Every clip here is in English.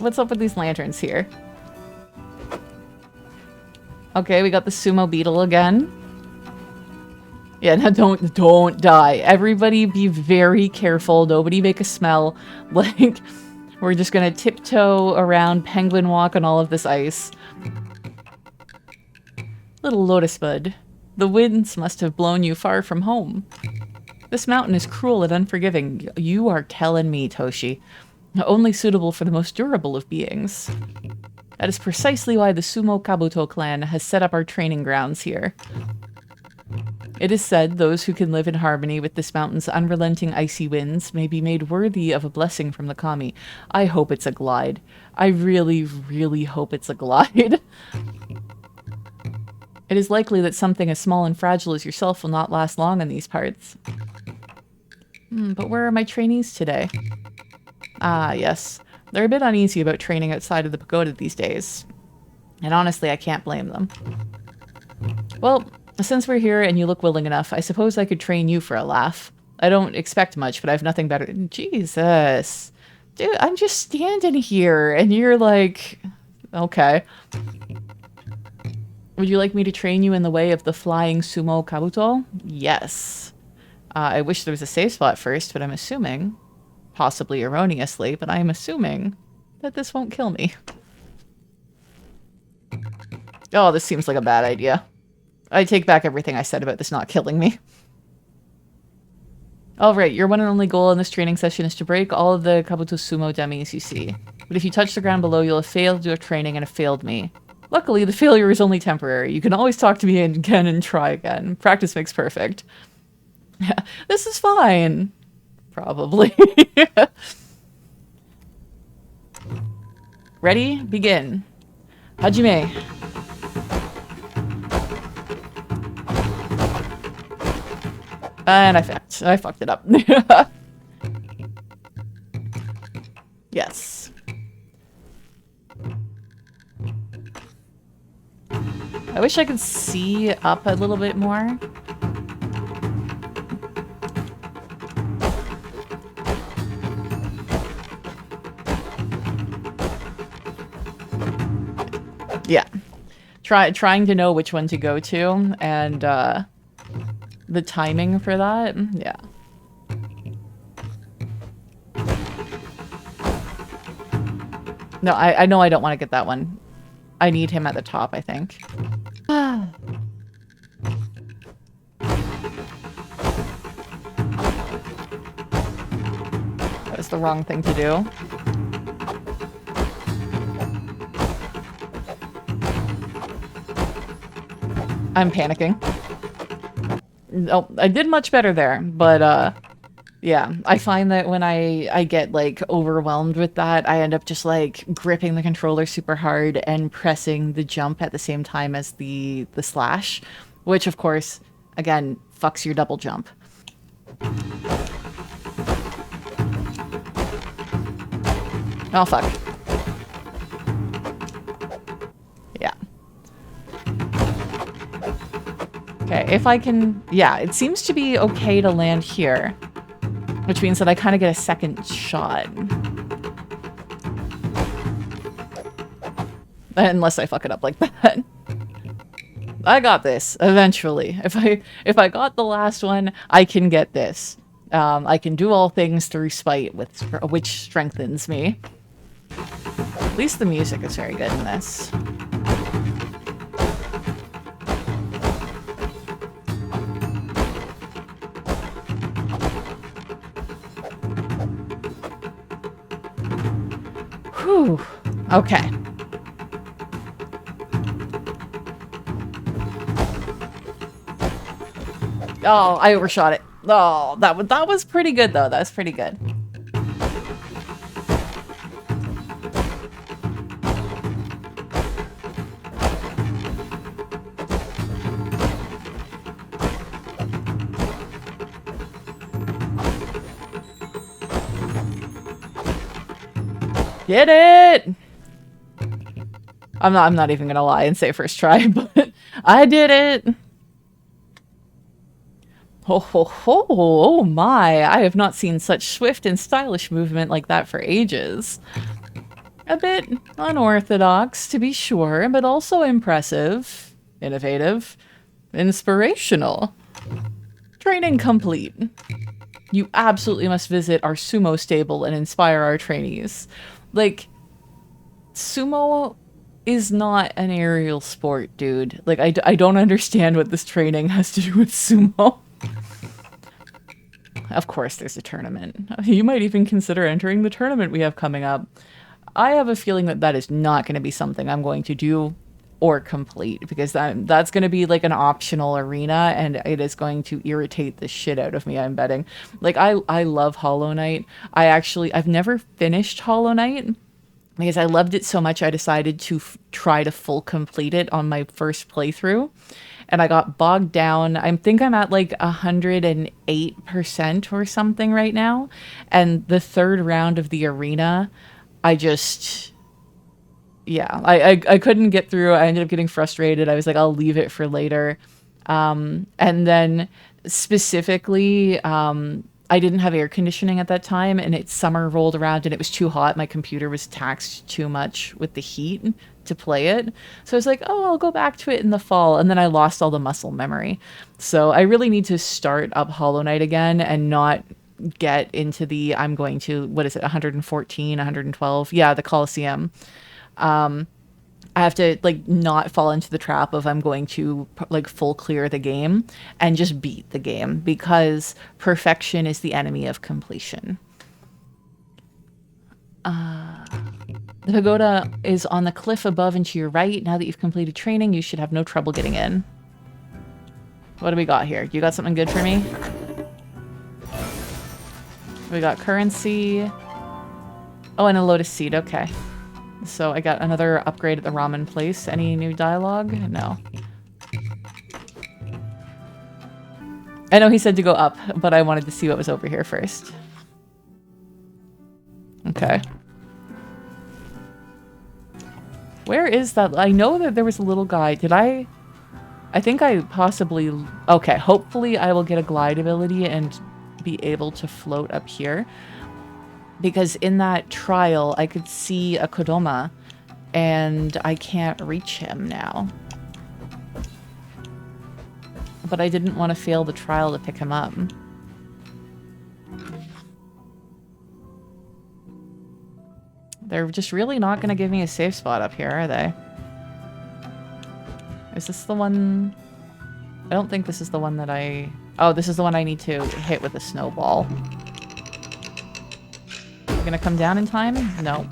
What's up with these lanterns here? Okay, we got the sumo beetle again. Yeah, now don't die. Everybody be very careful. Nobody make a smell. Like, we're just gonna tiptoe around penguin walk on all of this ice. Little lotus bud, the winds must have blown you far from home. This mountain is cruel and unforgiving. You are telling me, Toshi. Only suitable for the most durable of beings. That is precisely why the Sumo Kabuto clan has set up our training grounds here. It is said those who can live in harmony with this mountain's unrelenting icy winds may be made worthy of a blessing from the kami. I hope it's a glide. I really, really hope it's a glide. It is likely that something as small and fragile as yourself will not last long in these parts. But where are my trainees today? Ah, yes. They're a bit uneasy about training outside of the pagoda these days. And honestly, I can't blame them. Well, since we're here and you look willing enough, I suppose I could train you for a laugh. I don't expect much, but I have nothing better. Jesus. Dude, I'm just standing here and you're like... Okay. Would you like me to train you in the way of the flying sumo kabuto? Yes. I wish there was a safe spot first, but I'm assuming, possibly erroneously, but I'm assuming that this won't kill me. Oh, this seems like a bad idea. I take back everything I said about this not killing me. Alright, your one and only goal in this training session is to break all of the Kabuto Sumo dummies you see. But if you touch the ground below, you'll have failed your training and have failed me. Luckily, the failure is only temporary. You can always talk to me again and try again. Practice makes perfect. Yeah, this is fine. Probably. Ready? Begin. Hajime. And I fucked it up. Yes. I wish I could see up a little bit more. Yeah. Trying to know which one to go to and the timing for that. Yeah. No, I know I don't want to get that one. I need him at the top, I think. That was the wrong thing to do. I'm panicking. Oh, I did much better there, but yeah, I find that when I get like overwhelmed with that, I end up just like gripping the controller super hard and pressing the jump at the same time as the slash, which of course, again, fucks your double jump. Oh fuck. Yeah. Okay, if I can... Yeah, it seems to be okay to land here. Which means that I kind of get a second shot. Unless I fuck it up like that. I got this, eventually. If I got the last one, I can get this. I can do all things through spite, which strengthens me. At least the music is very good in this. Whew. Okay. Oh, I overshot it. Oh, that was pretty good though. That was pretty good. Get it! I'm not even gonna lie and say first try, but I did it! Ho ho ho, oh my, I have not seen such swift and stylish movement like that for ages. A bit unorthodox, to be sure, but also impressive, innovative, inspirational. Training complete. You absolutely must visit our sumo stable and inspire our trainees. Like, sumo is not an aerial sport, dude. Like, I don't understand what this training has to do with sumo. Of course there's a tournament. You might even consider entering the tournament we have coming up. I have a feeling that that is not going to be something I'm going to do or complete, because that's going to be like an optional arena, and it is going to irritate the shit out of me, I'm betting. Like, I love Hollow Knight. I've never finished Hollow Knight, because I loved it so much I decided to try to full complete it on my first playthrough. And I got bogged down. I think I'm at like 108% or something right now. And the third round of the arena, I just... Yeah, I couldn't get through. I ended up getting frustrated. I was like, I'll leave it for later. And then specifically, I didn't have air conditioning at that time, and summer rolled around and it was too hot. My computer was taxed too much with the heat to play it. So I was like, oh, I'll go back to it in the fall. And then I lost all the muscle memory. So I really need to start up Hollow Knight again and not get into I'm going to, what is it, 114, 112? Yeah, the Coliseum. I have to like not fall into the trap of I'm going to like full clear the game and just beat the game, because perfection is the enemy of completion. The pagoda is on the cliff above and to your right. Now that you've completed training, you should have no trouble getting in. What do we got here? You got something good for me? We got currency. Oh, and a lotus seed. Okay. So I got another upgrade at the ramen place. Any new dialogue? No. I know he said to go up, but I wanted to see what was over here first. Okay. Where is that? I know that there was a little guy. Did I think I possibly... Okay, hopefully I will get a glide ability and be able to float up here. Because in that trial, I could see a Kodama, and I can't reach him now. But I didn't want to fail the trial to pick him up. They're just really not going to give me a safe spot up here, are they? Is this the one? I don't think this is the one that I... Oh, this is the one I need to hit with a snowball. Gonna come down in time? No.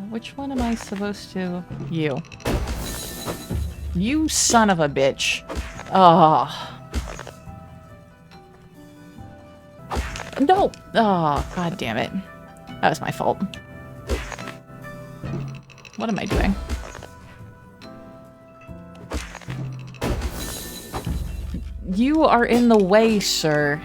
Which one am I supposed to... You. You son of a bitch. Oh. No! Oh, god damn it. That was my fault. What am I doing? You are in the way, sir.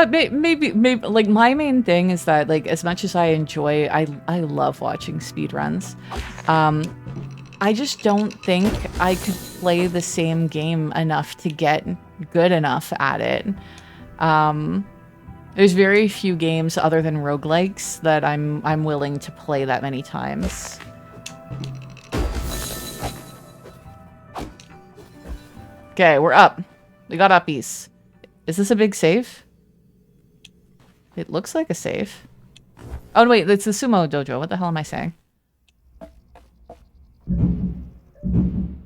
Maybe, like, my main thing is that, like, as much as I enjoy, I love watching speedruns. I just don't think I could play the same game enough to get good enough at it. There's very few games other than roguelikes that I'm willing to play that many times. Okay, we're up. We got uppies. Is this a big save? It looks like a safe. Oh, wait, it's the sumo dojo. What the hell am I saying?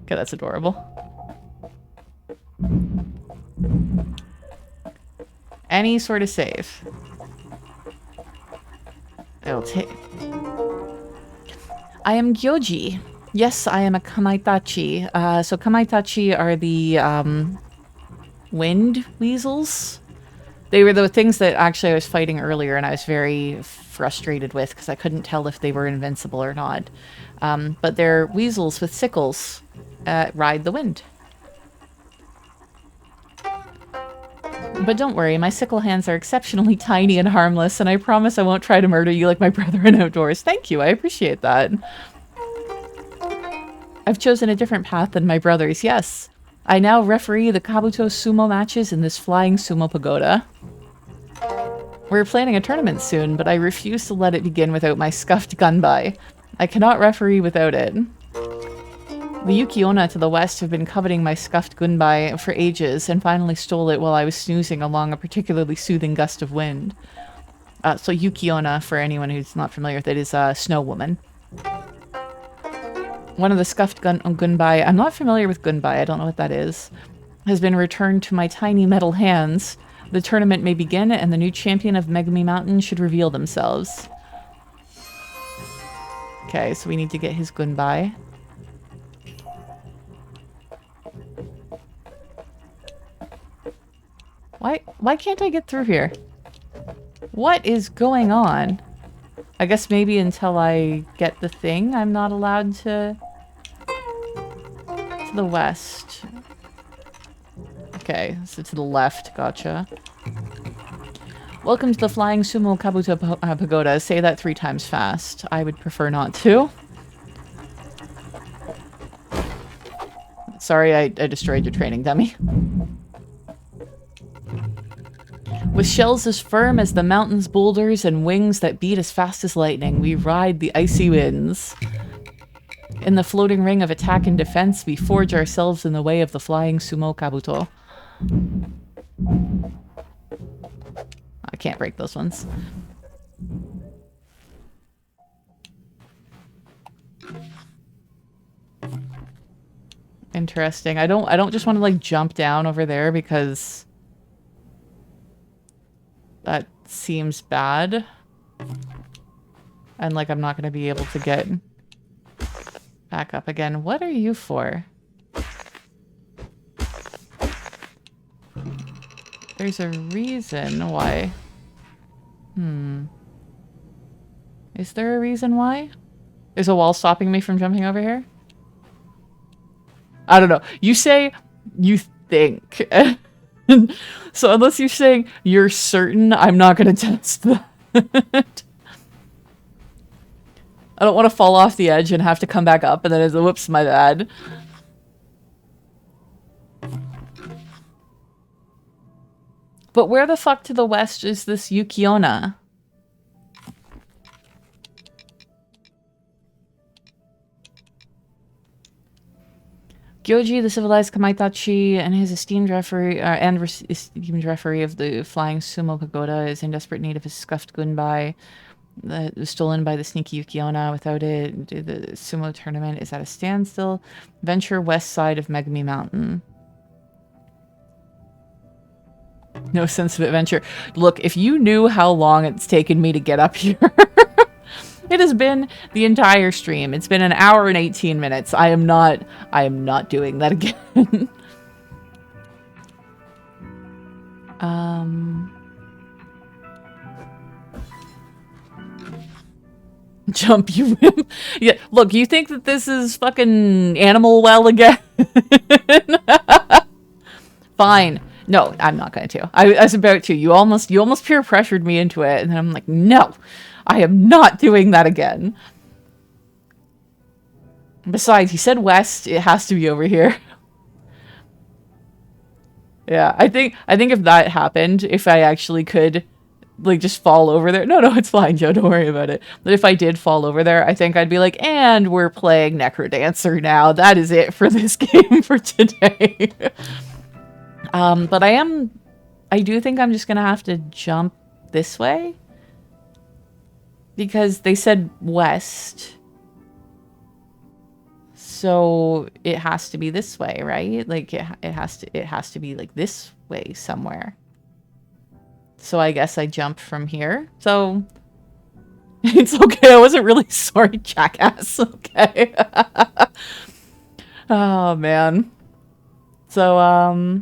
Okay, that's adorable. Any sort of save. It'll take... I am Gyoji. Yes, I am a Kamaitachi. So Kamaitachi are the, wind weasels. They were the things that actually I was fighting earlier and I was very frustrated with because I couldn't tell if they were invincible or not. But they're weasels with sickles. Ride the wind. But don't worry, my sickle hands are exceptionally tiny and harmless, and I promise I won't try to murder you like my brother in Outdoors. Thank you, I appreciate that. I've chosen a different path than my brothers, yes. I now referee the Kabuto Sumo matches in this flying sumo pagoda. We're planning a tournament soon, but I refuse to let it begin without my Scuffed Gunbai. I cannot referee without it. The Yuki-onna to the west have been coveting my Scuffed Gunbai for ages and finally stole it while I was snoozing along a particularly soothing gust of wind. So Yuki-onna, for anyone who's not familiar with it, is a snow woman. One of the Scuffed Gunbai, I'm not familiar with Gunbai, I don't know what that is, has been returned to my tiny metal hands. The tournament may begin and the new champion of Megami Mountain should reveal themselves. Okay, so we need to get his Gunbai. Why can't I get through here? What is going on? I guess maybe until I get the thing, I'm not allowed to the west. Okay, so to the left, gotcha. Welcome to the Flying Sumo Kabuto Pagoda. Say that 3 times fast. I would prefer not to. Sorry, I destroyed your training dummy. With shells as firm as the mountain's boulders and wings that beat as fast as lightning, we ride the icy winds. In the floating ring of attack and defense, we forge ourselves in the way of the flying sumo kabuto. I can't break those ones. Interesting. I don't just want to like jump down over there because that seems bad. And like I'm not going to be able to get back up again. What are you for? There's a reason why. Is there a reason why? There's a wall stopping me from jumping over here? I don't know. You say you think. So unless you're saying you're certain, I'm not going to test that. I don't want to fall off the edge and have to come back up and then it's, whoops, my bad. But where the fuck to the west is this Yuki-onna? Gyoji, the civilized Kamaitachi, and his esteemed referee, esteemed referee of the Flying Sumo Pagoda is in desperate need of his Scuffed Gunbai. That was stolen by the sneaky Yuki-onna. Without it, the Sumo Tournament is at a standstill. Venture west side of Megami Mountain. No sense of adventure. Look, if you knew how long it's taken me to get up here. It has been the entire stream. It's been 1 hour and 18 minutes. I am not doing that again. Jump, you wimp. Yeah, look, you think that this is fucking Animal Well again? Fine. No, I'm not going to. I was about to. You almost peer pressured me into it, and then I'm like, no, I am not doing that again. Besides, he said west. It has to be over here. Yeah, I think if that happened, if I actually could, like, just fall over there. No, it's fine, Joe. Don't worry about it. But if I did fall over there, I think I'd be like, and we're playing Necrodancer now. That is it for this game for today. But I do think I'm just gonna have to jump this way. Because they said west. So it has to be this way, right? Like it has to be like this way somewhere. So I guess I jump from here. So it's okay. I wasn't really sorry, jackass. Okay. Oh man. So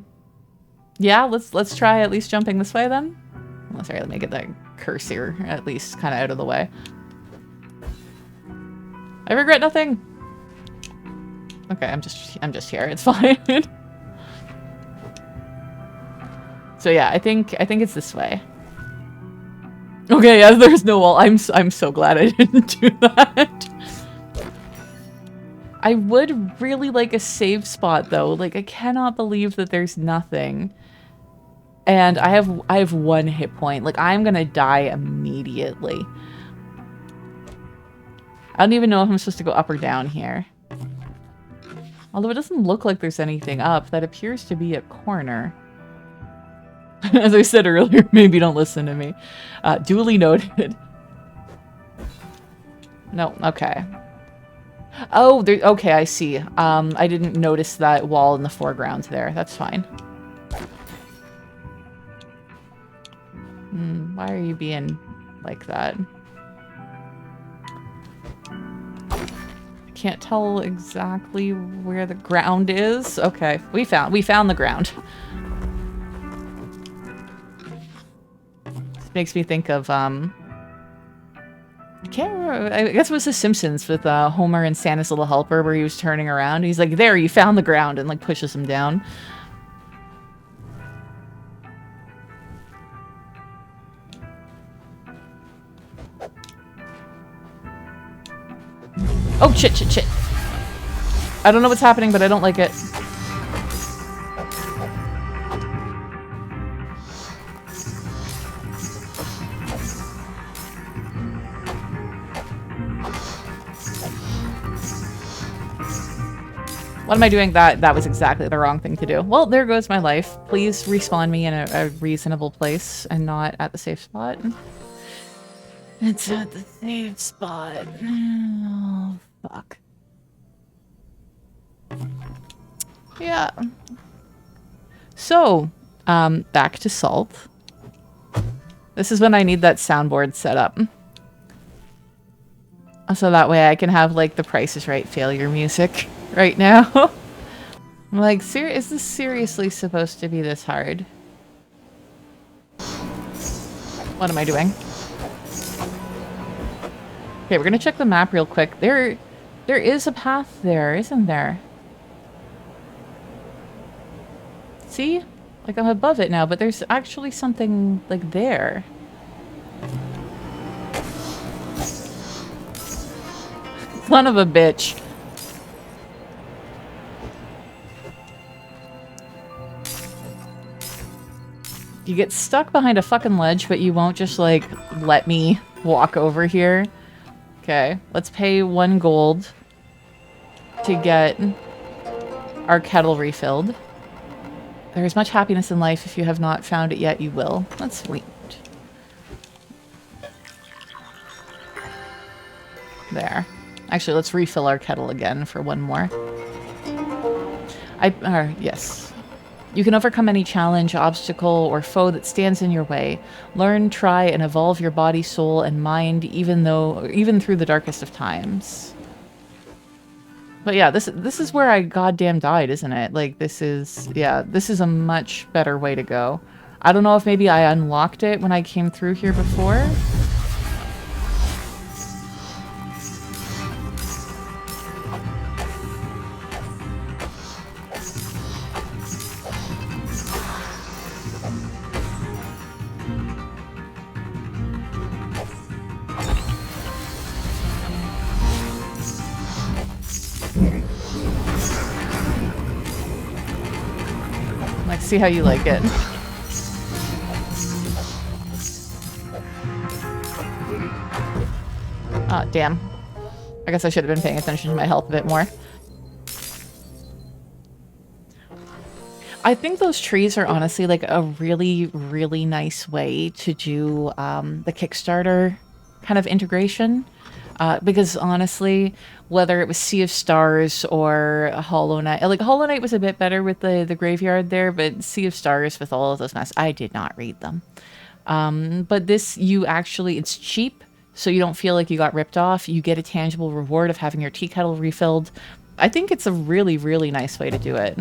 Yeah, let's try at least jumping this way then. Oh, sorry, let me get that cursor at least kind of out of the way. I regret nothing. Okay, I'm just here. It's fine. So yeah, I think it's this way. Okay, yeah, there's no wall. I'm so glad I didn't do that. I would really like a save spot though. Like I cannot believe that there's nothing. And I have 1 hit point. Like I'm gonna die immediately. I don't even know if I'm supposed to go up or down here. Although it doesn't look like there's anything up. That appears to be a corner. As I said earlier, maybe don't listen to me. Duly noted. No, okay. Oh, there, okay, I see. I didn't notice that wall in the foreground there. That's fine. Why are you being like that? Can't tell exactly where the ground is. Okay, we found the ground. This makes me think of I can't remember. I guess it was The Simpsons with Homer and Santa's Little Helper, where he was turning around. He's like, "There, you found the ground," and like pushes him down. Oh, shit. I don't know what's happening, but I don't like it. What am I doing? That was exactly the wrong thing to do. Well, there goes my life. Please respawn me in a reasonable place and not at the safe spot. It's at the safe spot. Oh, fuck. Yeah. So, back to Salt. This is when I need that soundboard set up. So that way I can have, like, the Price is Right failure music right now. I'm like, is this seriously supposed to be this hard? What am I doing? Okay, we're gonna check the map real quick. There is a path there, isn't there? See? Like, I'm above it now, but there's actually something, like, there. Son of a bitch. You get stuck behind a fucking ledge, but you won't just, like, let me walk over here. Okay, let's pay 1 gold to get our kettle refilled. There is much happiness in life. If you have not found it yet, you will. That's sweet. There. Actually, let's refill our kettle again for 1 more. Yes. You can overcome any challenge, obstacle, or foe that stands in your way. Learn, try, and evolve your body, soul, and mind, even through the darkest of times. But yeah, this is where I goddamn died, isn't it? Like, this is a much better way to go. I don't know if maybe I unlocked it when I came through here before. See how you like it. Ah, damn. I guess I should have been paying attention to my health a bit more. I think those trees are honestly like a really, really nice way to do the Kickstarter kind of integration. Because honestly, whether it was Sea of Stars or Hollow Knight, like Hollow Knight was a bit better with the graveyard there, but Sea of Stars with all of those masks, I did not read them. But this, it's cheap, so you don't feel like you got ripped off. You get a tangible reward of having your tea kettle refilled. I think it's a really, really nice way to do it.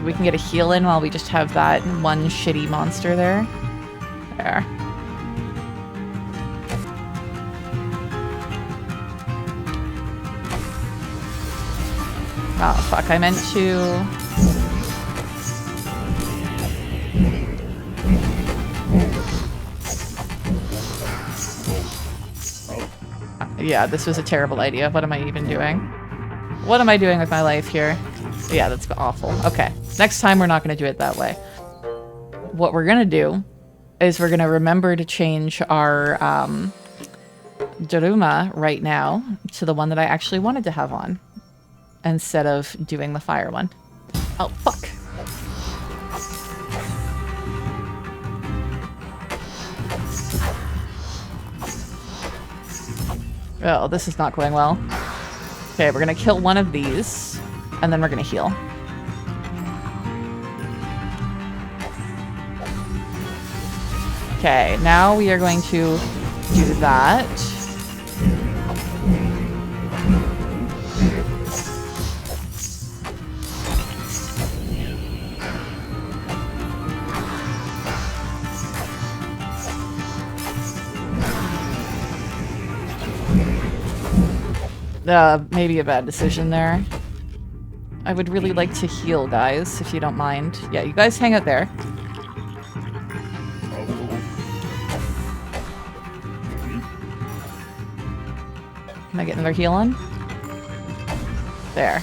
Maybe we can get a heal in while we just have that one shitty monster there. There. Oh, fuck. I meant to... Yeah, this was a terrible idea. What am I even doing? What am I doing with my life here? Yeah, that's awful. Okay. Next time we're not going to do it that way. What we're going to do is we're going to remember to change our Daruma right now to the one that I actually wanted to have on instead of doing the fire one. Oh, fuck. Oh, this is not going well. Okay, we're gonna kill one of these, and then we're gonna heal. Okay, now we are going to do that. Maybe a bad decision there. I would really like to heal, guys, if you don't mind. Yeah, you guys hang out there. Can I get another heal on? There.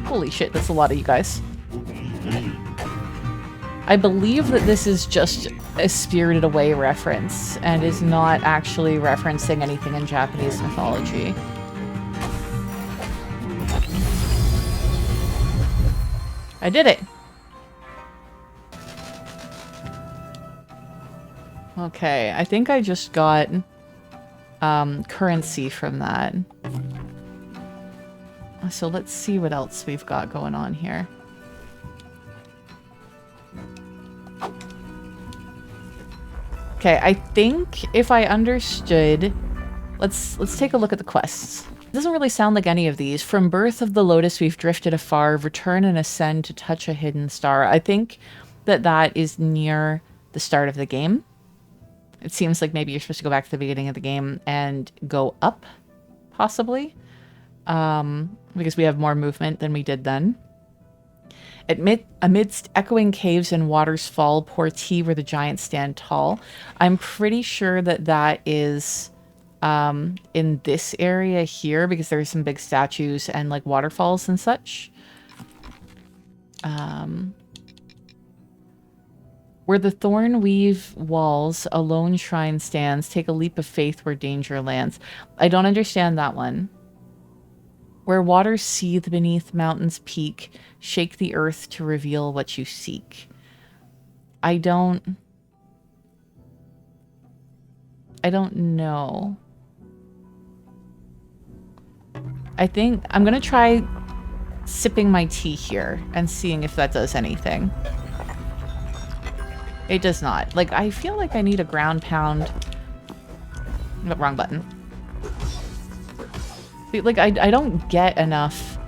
Holy shit, that's a lot of you guys. I believe that this is just a Spirited Away reference and is not actually referencing anything in Japanese mythology. I did it! Okay, I think I just got currency from that. So let's see what else we've got going on here. Okay, I think if I understood... Let's take a look at the quests. It doesn't really sound like any of these. From birth of the lotus, we've drifted afar. Return and ascend to touch a hidden star. I think that that is near the start of the game. It seems like maybe you're supposed to go back to the beginning of the game and go up, possibly. Because we have more movement than we did then. Amidst echoing caves and waters fall, pour tea where the giants stand tall. I'm pretty sure that that is in this area here because there's some big statues and like waterfalls and such. Where the thorn weave walls, a lone shrine stands. Take a leap of faith where danger lands. I don't understand that one. Where waters seethe beneath mountains peak, shake the earth to reveal what you seek. I don't know. I think I'm gonna try sipping my tea here and seeing if that does anything. It does not. Like, I feel like I need a ground pound. No, wrong button. Like, I don't get enough...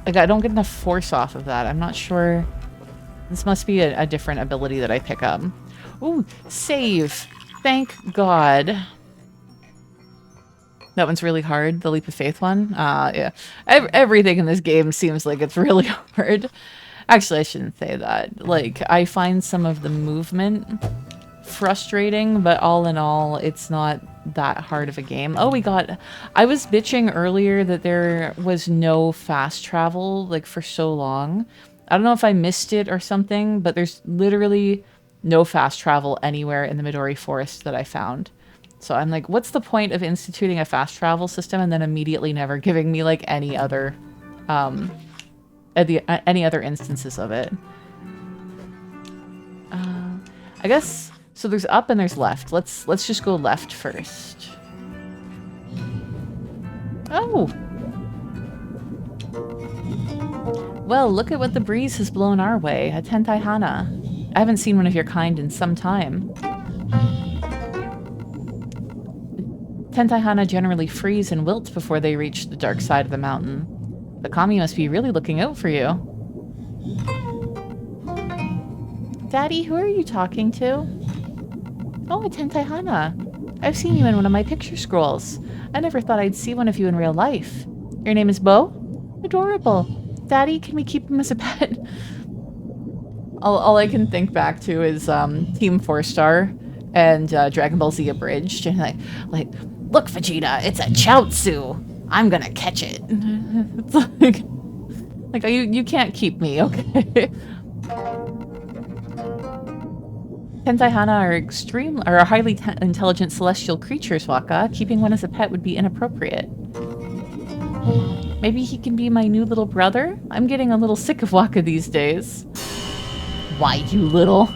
Like, I don't get enough force off of that. I'm not sure... This must be a different ability that I pick up. Ooh, save! Thank God. That one's really hard, the Leap of Faith one. Yeah. Everything in this game seems like it's really hard. Actually, I shouldn't say that. Like, I find some of the movement frustrating, but all in all, it's not that hard of a game. Oh, I was bitching earlier that there was no fast travel, like, for so long. I don't know if I missed it or something, but there's literally no fast travel anywhere in the Midori Forest that I found. So I'm like, what's the point of instituting a fast travel system and then immediately never giving me, like, any other instances of it? I guess... So there's up and there's left. Let's just go left first. Oh! Well, look at what the breeze has blown our way. A Tentai Hana. I haven't seen one of your kind in some time. Tentaihana generally freeze and wilt before they reach the dark side of the mountain. The kami must be really looking out for you. Daddy, who are you talking to? Oh, Tentaihana. I've seen you in one of my picture scrolls. I never thought I'd see one of you in real life. Your name is Bo? Adorable. Daddy, can we keep him as a pet? All I can think back to is Team 4-Star and Dragon Ball Z Abridged. And like, look, Vegeta, it's a Chaozu. I'm gonna catch it. It's like you can't keep me, okay? Tentaihana are highly intelligent celestial creatures, Waka. Keeping one as a pet would be inappropriate. Maybe he can be my new little brother? I'm getting a little sick of Waka these days. Why, you little...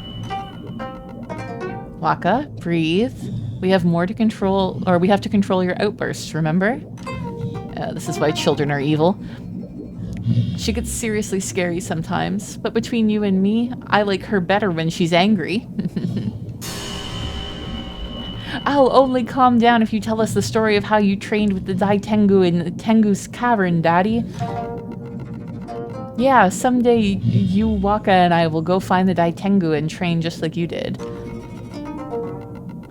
Waka, breathe. We have more to control, or we have to control your outbursts, remember? This is why children are evil. She gets seriously scary sometimes, but between you and me, I like her better when she's angry. I'll only calm down if you tell us the story of how you trained with the Dai Tengu in Tengu's cavern, Daddy. Yeah, someday you, Waka, and I will go find the Dai Tengu and train just like you did.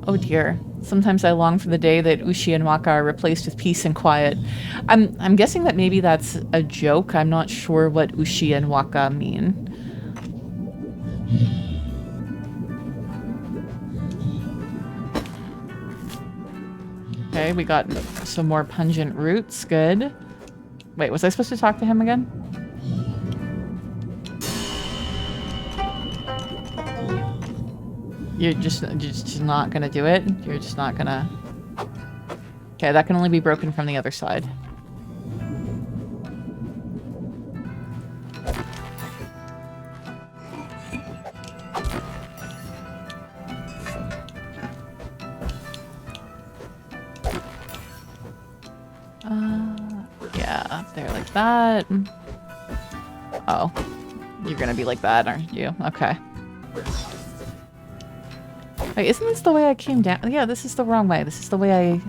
Oh dear. Sometimes I long for the day that Ushi and Waka are replaced with peace and quiet. I'm guessing that maybe that's a joke. I'm not sure what Ushi and Waka mean. Okay, we got some more pungent roots. Good. Wait, was I supposed to talk to him again? You're just not gonna do it? You're just not gonna... Okay, that can only be broken from the other side. Yeah, up there like that. Oh, you're gonna be like that, aren't you? Okay. Wait, isn't this the way I came down? Yeah, this is the wrong way. This is the way I...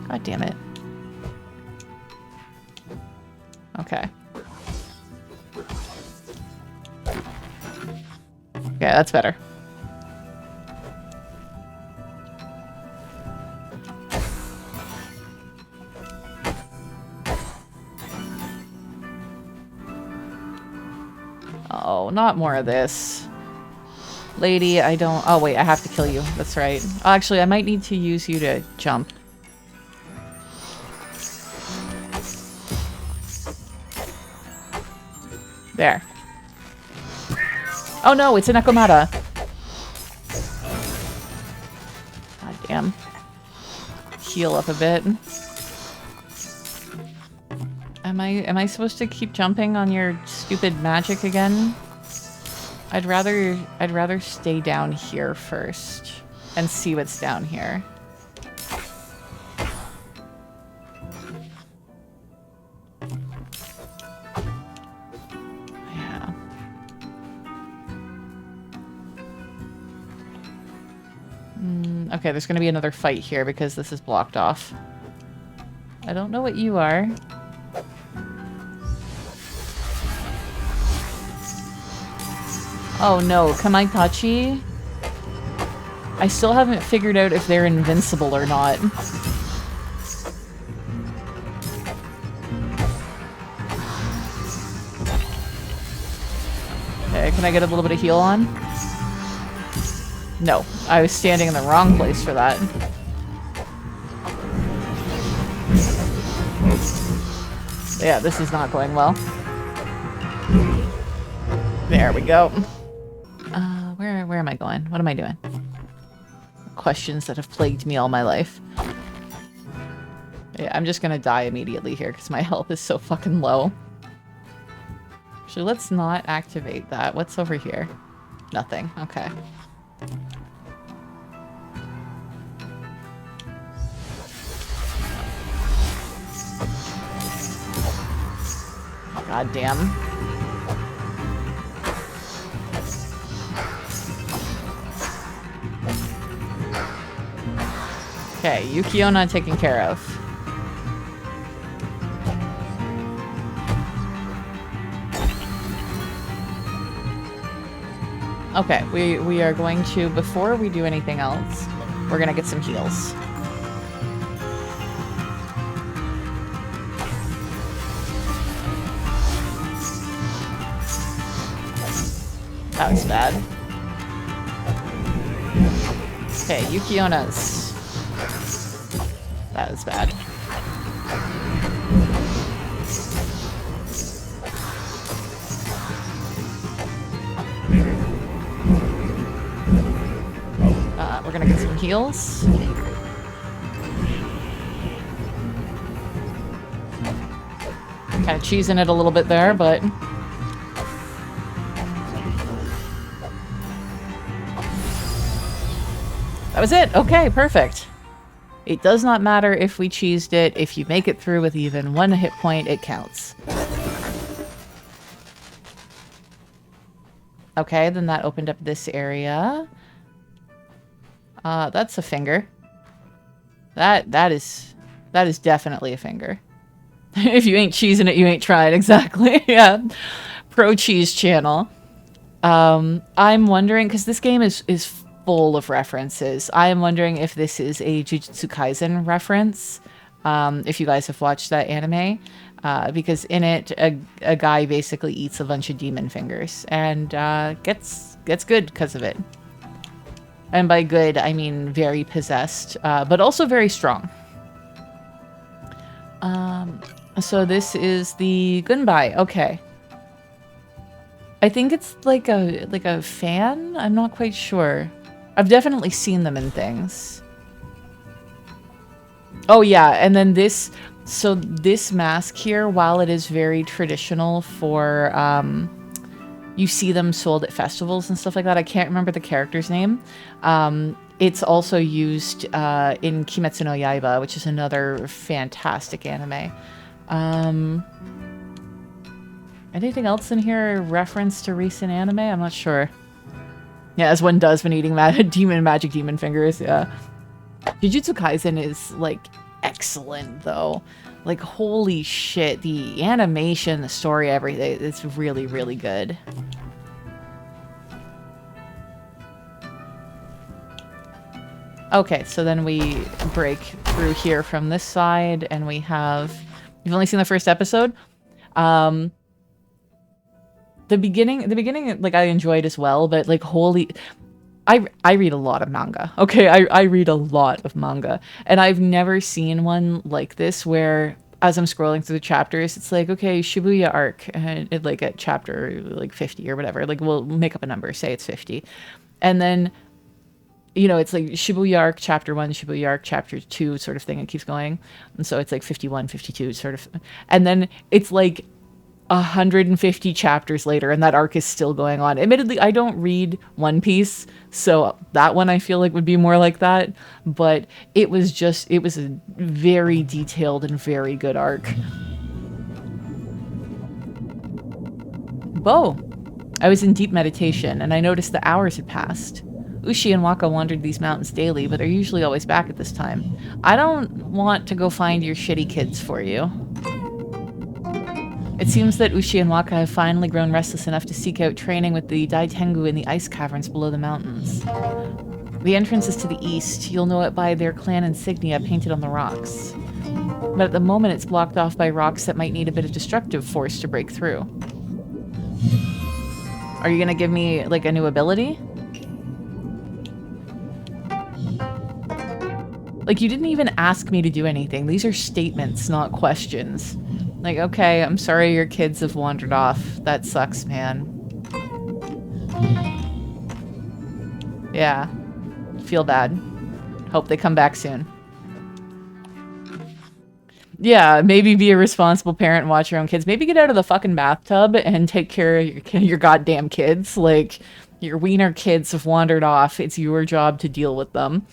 God damn it. Okay. Okay, that's better. Oh, not more of this. Lady, I don't... Oh, wait, I have to kill you. That's right. Actually, I might need to use you to jump. There. Oh no, it's an Ekomata. God damn. Heal up a bit. Am I supposed to keep jumping on your stupid magic again? I'd rather stay down here first and see what's down here. Yeah. Okay, there's gonna be another fight here because this is blocked off. I don't know what you are. Oh no, Kamaitachi? I still haven't figured out if they're invincible or not. Okay, can I get a little bit of heal on? No, I was standing in the wrong place for that. Yeah, this is not going well. There we go. Where am I going? What am I doing? Questions that have plagued me all my life. Yeah, I'm just gonna die immediately here because my health is so fucking low. Actually, let's not activate that. What's over here? Nothing. Okay. God damn. Okay, Yukiona taken care of. Okay, we are going to, before we do anything else, we're gonna get some heals. That was bad. Okay, Yukiona's. That was bad. We're gonna get some heals. Kind of cheesing it a little bit there, but... that was it! Okay, perfect. It does not matter if we cheesed it. If you make it through with even 1 hit point, it counts. Okay, then that opened up this area. That's a finger. That is definitely a finger. If you ain't cheesing it, you ain't trying. Exactly. Yeah. Pro cheese channel. I'm wondering, because this game is full of references. I am wondering if this is a Jujutsu Kaisen reference. If you guys have watched that anime. Because in it, a guy basically eats a bunch of demon fingers and gets good because of it. And by good, I mean very possessed, but also very strong. So this is the Gunbai. Okay. I think it's like a fan. I'm not quite sure. I've definitely seen them in things. Oh yeah, and then this. So this mask here, while it is very traditional for, you see them sold at festivals and stuff like that. I can't remember the character's name. It's also used in Kimetsu no Yaiba, which is another fantastic anime. Anything else in here reference to recent anime? I'm not sure. Yeah, as one does when eating magic demon fingers, yeah. Jujutsu Kaisen is, like, excellent, though. Like, holy shit, the animation, the story, everything, it's really, really good. Okay, so then we break through here from this side, and we have... You've only seen the first episode? The beginning, like, I enjoyed as well, but, like, holy... I read a lot of manga. Okay, I read a lot of manga. And I've never seen one like this where, as I'm scrolling through the chapters, it's like, okay, Shibuya arc, and it, like, at chapter, like, 50 or whatever. Like, we'll make up a number, say it's 50. And then, you know, it's like Shibuya arc, chapter 1, Shibuya arc, chapter 2 sort of thing. It keeps going. And so it's like 51, 52 sort of. And then it's like 150 chapters later and that arc is still going on. Admittedly, I don't read One Piece, so that one I feel like would be more like that, but it was a very detailed and very good arc. Whoa! I was in deep meditation and I noticed the hours had passed. Ushi and Waka wandered these mountains daily, but they're usually always back at this time. I don't want to go find your shitty kids for you. It seems that Ushi and Waka have finally grown restless enough to seek out training with the Daitengu in the ice caverns below the mountains. The entrance is to the east. You'll know it by their clan insignia painted on the rocks. But at the moment it's blocked off by rocks that might need a bit of destructive force to break through. Are you gonna give me, like, a new ability? Like, you didn't even ask me to do anything. These are statements, not questions. Like, okay, I'm sorry your kids have wandered off. That sucks, man. Yeah. Feel bad. Hope they come back soon. Yeah, maybe be a responsible parent and watch your own kids. Maybe get out of the fucking bathtub and take care of your goddamn kids. Like, your wiener kids have wandered off. It's your job to deal with them.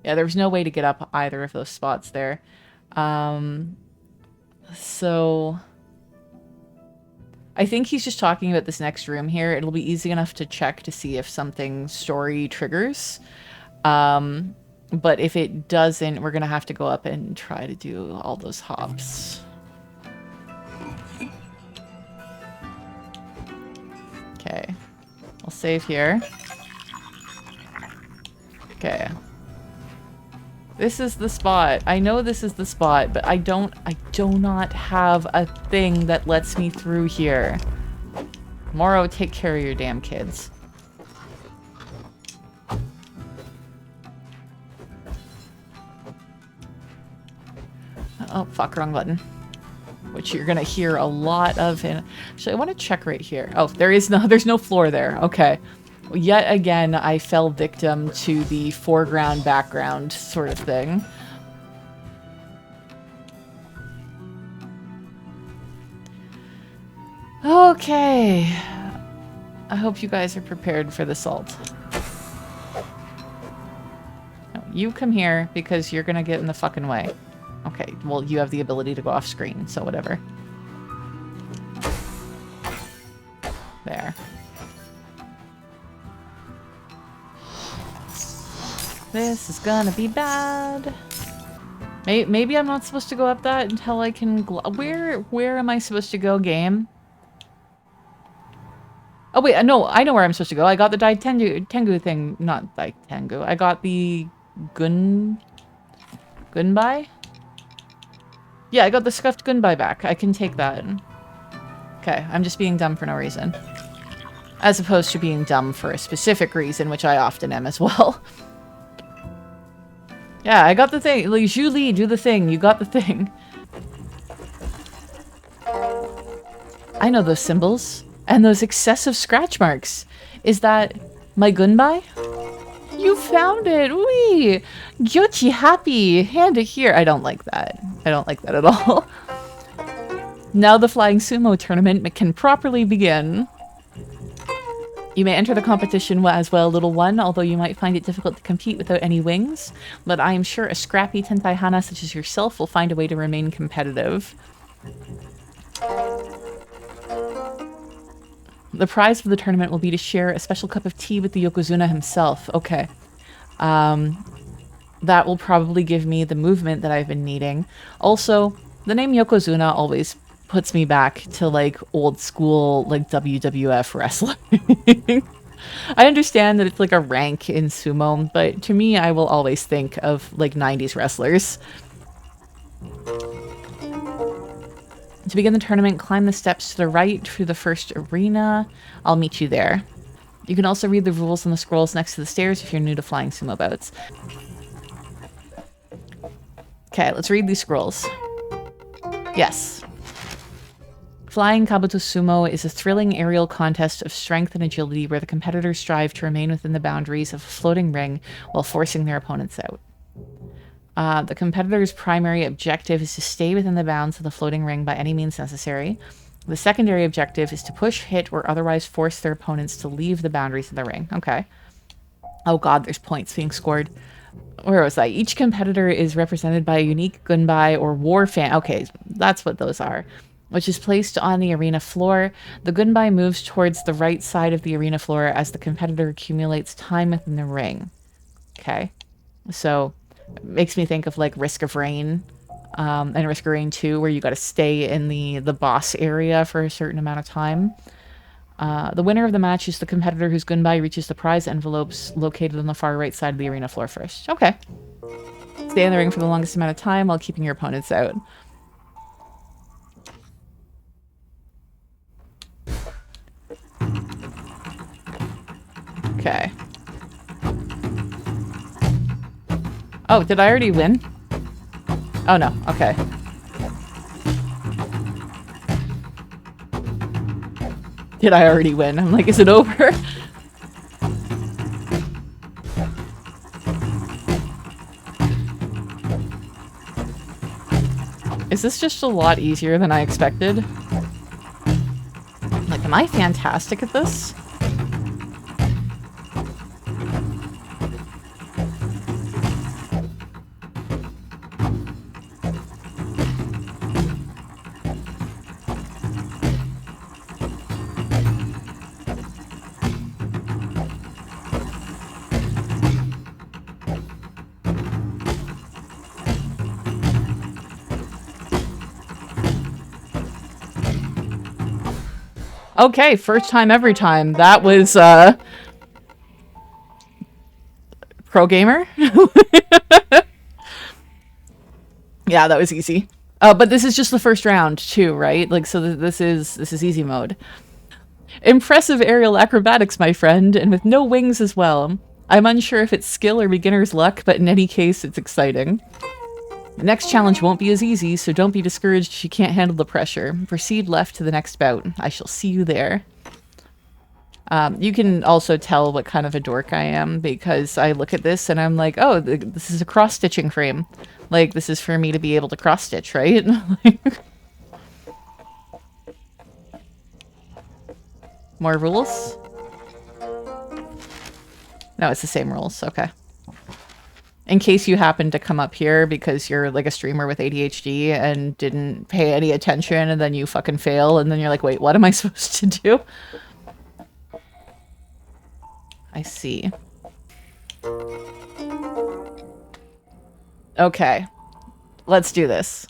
Yeah, there was no way to get up either of those spots there. So... I think he's just talking about this next room here. It'll be easy enough to check to see if something story triggers. But if it doesn't, we're gonna have to go up and try to do all those hops. Okay. I'll save here. Okay. This is the spot. I know this is the spot, but I do not have a thing that lets me through here. Moro, take care of your damn kids. Oh, fuck, wrong button. Which you're gonna hear a lot of in... Actually, I want to check right here. Oh, there's no floor there. Okay. Yet again, I fell victim to the foreground, background sort of thing. Okay. I hope you guys are prepared for the salt. No, you come here because you're gonna get in the fucking way. Okay, well, you have the ability to go off screen, so whatever. There. This is gonna be bad. Maybe I'm not supposed to go up that until I can... Where am I supposed to go, game? Oh, wait, no, I know where I'm supposed to go. I got the Tengu thing. Not Tengu. I got the Gunbai? Yeah, I got the Scuffed Gunbai back. I can take that. Okay, I'm just being dumb for no reason. As opposed to being dumb for a specific reason, which I often am as well. Yeah, I got the thing. Like, Zhu Li, do the thing. You got the thing. I know those symbols. And those excessive scratch marks. Is that my Gunbai? You found it! Wee! Gyochi happy! Hand it here. I don't like that. I don't like that at all. Now the Flying Sumo Tournament can properly begin. You may enter the competition as well, little one, although you might find it difficult to compete without any wings. But I am sure a scrappy Tentai Hana such as yourself will find a way to remain competitive. The prize for the tournament will be to share a special cup of tea with the Yokozuna himself. Okay. That will probably give me the movement that I've been needing. Also, the name Yokozuna always puts me back to, like, old school, like, WWF wrestling. I understand that it's, like, a rank in sumo, but to me, I will always think of, like, 90s wrestlers. To begin the tournament, climb the steps to the right through the first arena. I'll meet you there. You can also read the rules on the scrolls next to the stairs if you're new to flying sumo bouts. Okay, let's read these scrolls. Yes. Flying Kabuto Sumo is a thrilling aerial contest of strength and agility where the competitors strive to remain within the boundaries of a floating ring while forcing their opponents out. The competitor's primary objective is to stay within the bounds of the floating ring by any means necessary. The secondary objective is to push, hit, or otherwise force their opponents to leave the boundaries of the ring. Okay. Oh god, there's points being scored. Where was I? Each competitor is represented by a unique Gunbai or war fan. Okay, that's what those are. Which is placed on the arena floor. The Gunbai moves towards the right side of the arena floor as the competitor accumulates time within the ring. Okay. So, it makes me think of like Risk of Rain and Risk of Rain 2, where you got to stay in the boss area for a certain amount of time. The winner of the match is the competitor whose Gunbai reaches the prize envelopes located on the far right side of the arena floor first. Okay. Stay in the ring for the longest amount of time while keeping your opponents out. Okay. Oh, did I already win? Oh no, okay. Did I already win? I'm like, is it over? Is this just a lot easier than I expected? Like, am I fantastic at this? Okay, first time every time. That was, pro gamer? Yeah, that was easy. But this is just the first round too, right? Like, so this is easy mode. Impressive aerial acrobatics, my friend, and with no wings as well. I'm unsure if it's skill or beginner's luck, but in any case, it's exciting. The next challenge won't be as easy, so don't be discouraged if you can't handle the pressure. Proceed left to the next bout. I shall see you there. You can also tell what kind of a dork I am because I look at this and I'm like, oh, this is a cross-stitching frame. Like, this is for me to be able to cross-stitch, right? More rules? No, it's the same rules. Okay. In case you happen to come up here because you're like a streamer with ADHD and didn't pay any attention and then you fucking fail and then you're like, wait, what am I supposed to do? I see. Okay. Let's do this.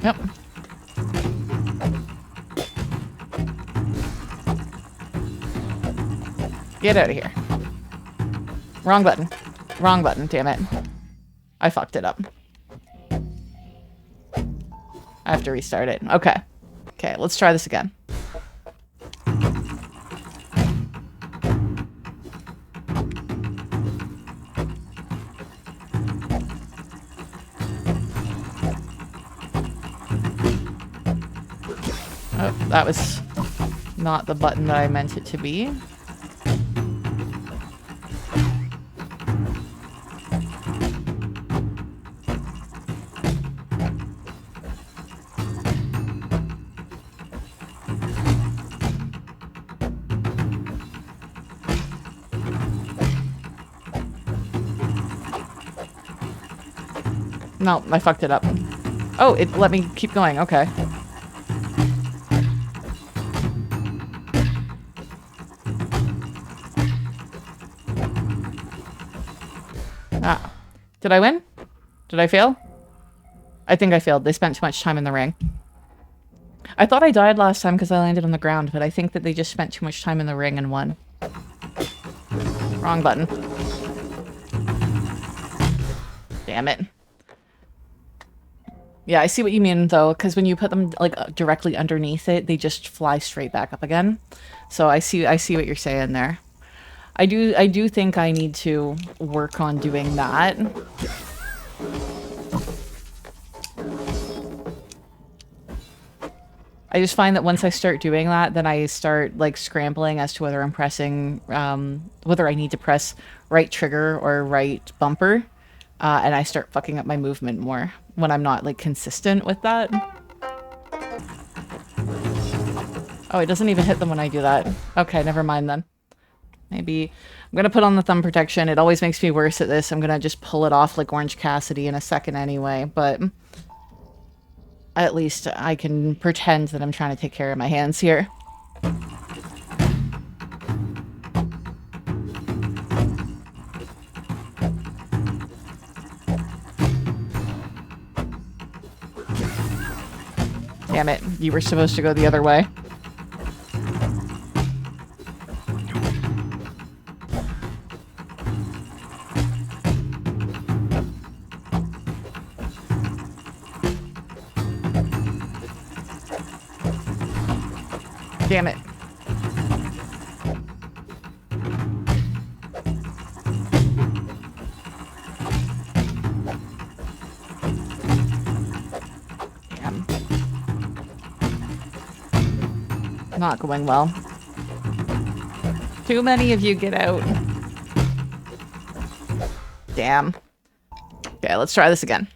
Yep. Get out of here. Wrong button. Wrong button, damn it. I fucked it up. I have to restart it. Okay. Okay, let's try this again. Oh, that was not the button that I meant it to be. No, I fucked it up. Oh, it let me keep going. Okay. Ah. Did I win? Did I fail? I think I failed. They spent too much time in the ring. I thought I died last time because I landed on the ground, but I think that they just spent too much time in the ring and won. Wrong button. Damn it. Yeah, I see what you mean, though, because when you put them, like, directly underneath it, they just fly straight back up again. So I see what you're saying there. I do think I need to work on doing that. I just find that once I start doing that, then I start, like, scrambling as to whether I'm pressing, whether I need to press right trigger or right bumper. And I start fucking up my movement more when I'm not, like, consistent with that. Oh, it doesn't even hit them when I do that. Okay, never mind then. Maybe I'm gonna put on the thumb protection. It always makes me worse at this. I'm gonna just pull it off like Orange Cassidy in a second anyway, but at least I can pretend that I'm trying to take care of my hands here. Damn it, you were supposed to go the other way. Damn it. Damn. Not going well. Too many of you get out. Damn. Okay, let's try this again.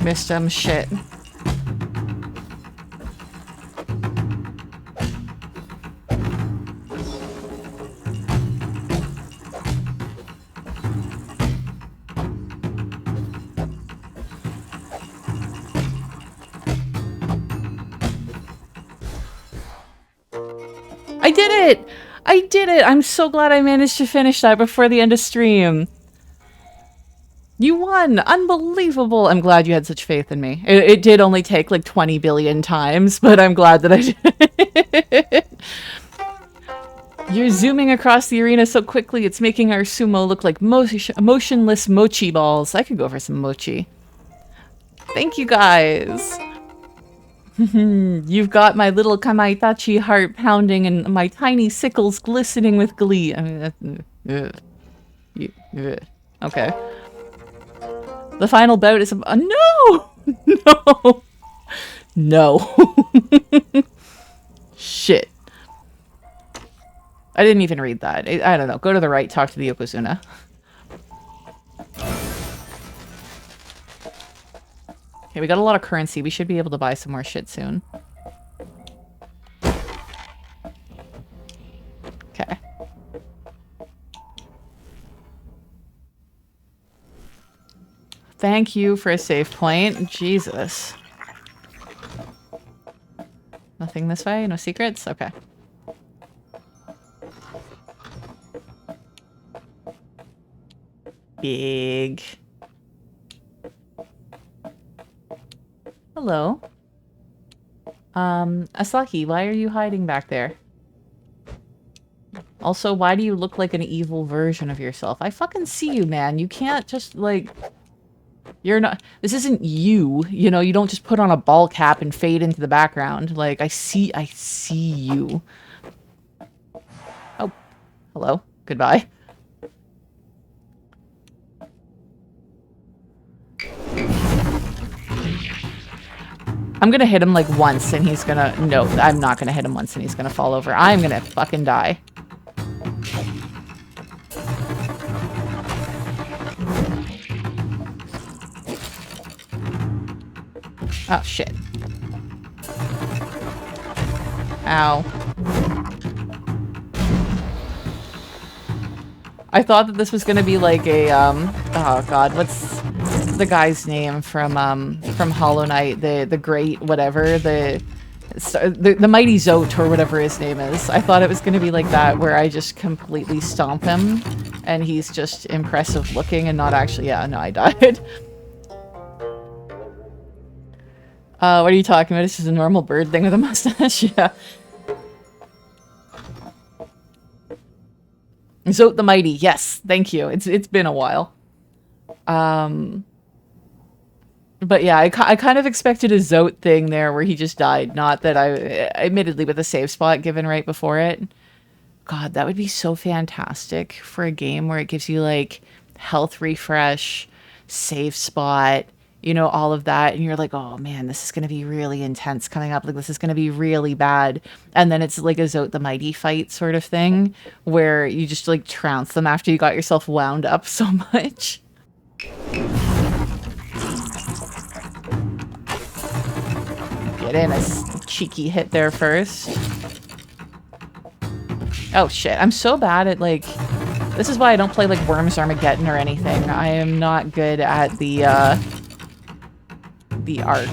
Missed some shit. I did it! I did it! I'm so glad I managed to finish that before the end of stream. You won! Unbelievable! I'm glad you had such faith in me. It did only take like 20 billion times, but I'm glad that I did it. You're zooming across the arena so quickly, it's making our sumo look like motionless mochi balls. I could go for some mochi. Thank you guys! You've got my little kamaitachi heart pounding and my tiny sickles glistening with glee. I mean, okay. The final bout is no! No! No. Shit. I didn't even read that. I don't know. Go to the right, talk to the Yokozuna. Okay, we got a lot of currency. We should be able to buy some more shit soon. Okay. Thank you for a save point. Jesus. Nothing this way? No secrets? Okay. Big. Hello. Asaki, why are you hiding back there? Also, why do you look like an evil version of yourself? I fucking see you, man. You can't just, like... You're not... This isn't you. You know, you don't just put on a ball cap and fade into the background. Like, I see you. Oh. Hello. Goodbye. I'm gonna hit him like once and he's gonna... No, I'm not gonna hit him once and he's gonna fall over. I'm gonna fucking die. Oh, shit. Ow. I thought that this was gonna be like a, oh god, what's the guy's name from Hollow Knight? The great whatever, the mighty Zote or whatever his name is. I thought it was gonna be like that, where I just completely stomp him, and he's just impressive looking and not actually, yeah, no, I died. What are you talking about? It's just a normal bird thing with a mustache, yeah. Zote the Mighty, yes, thank you. It's been a while. But yeah, I kind of expected a Zote thing there where he just died. Not that admittedly with a save spot given right before it. God, that would be so fantastic for a game where it gives you like health refresh, save spot, you know, all of that. And you're like, oh man, this is going to be really intense coming up. Like this is going to be really bad. And then it's like a Zote the Mighty fight sort of thing where you just like trounce them after you got yourself wound up so much. Get in a cheeky hit there first. Oh shit, I'm so bad at like... This is why I don't play like Worms Armageddon or anything. I am not good at the arc.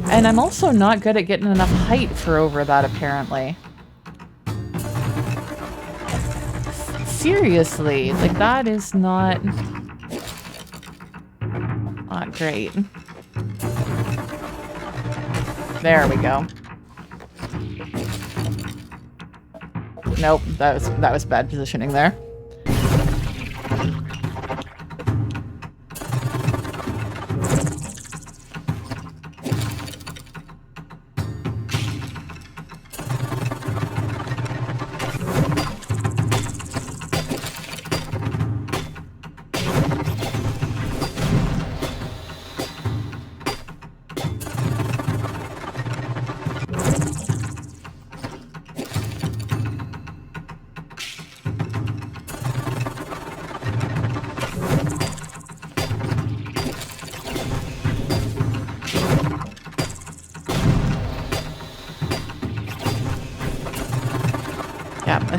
And I'm also not good at getting enough height for over that, apparently. Seriously, like that is not great. There we go. Nope, that was bad positioning there.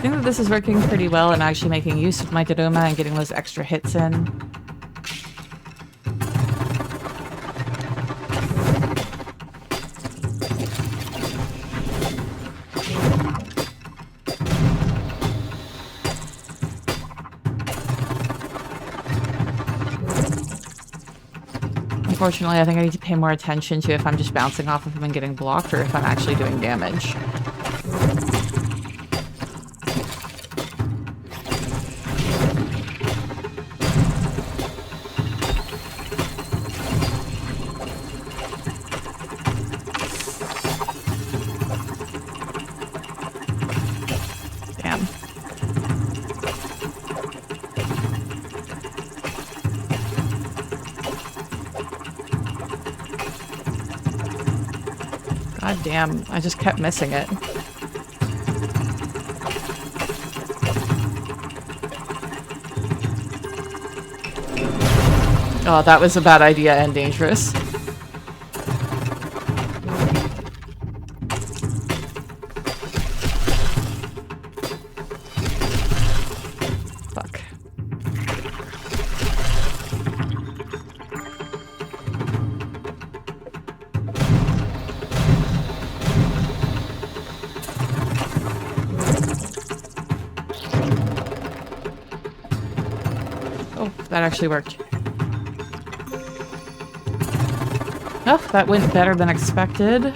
think that this is working pretty well. I'm actually making use of my Daruma and getting those extra hits in. Unfortunately, I think I need to pay more attention to if I'm just bouncing off of him and getting blocked or if I'm actually doing damage. God damn, I just kept missing it. Oh, that was a bad idea and dangerous. Fuck. Oh, that actually worked. Oh, that went better than expected.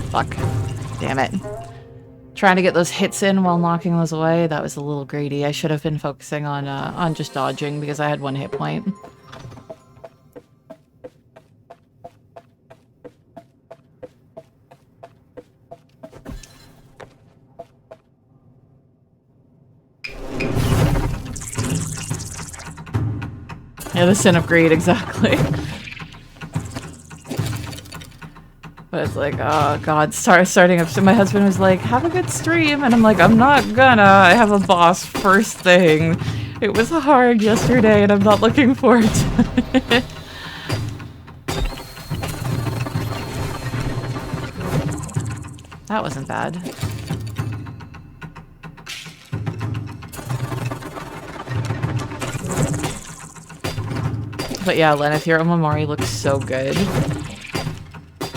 Fuck. Damn it. Trying to get those hits in while knocking those away, that was a little greedy. I should have been focusing on just dodging because I had 1 hit point. Yeah, the sin of greed, exactly. But it's like, oh god, starting up. So my husband was like, have a good stream. And I'm like, I'm not gonna. I have a boss first thing. It was hard yesterday and I'm not looking forward to it. That wasn't bad. But yeah, Lenneth, your Omamori looks so good.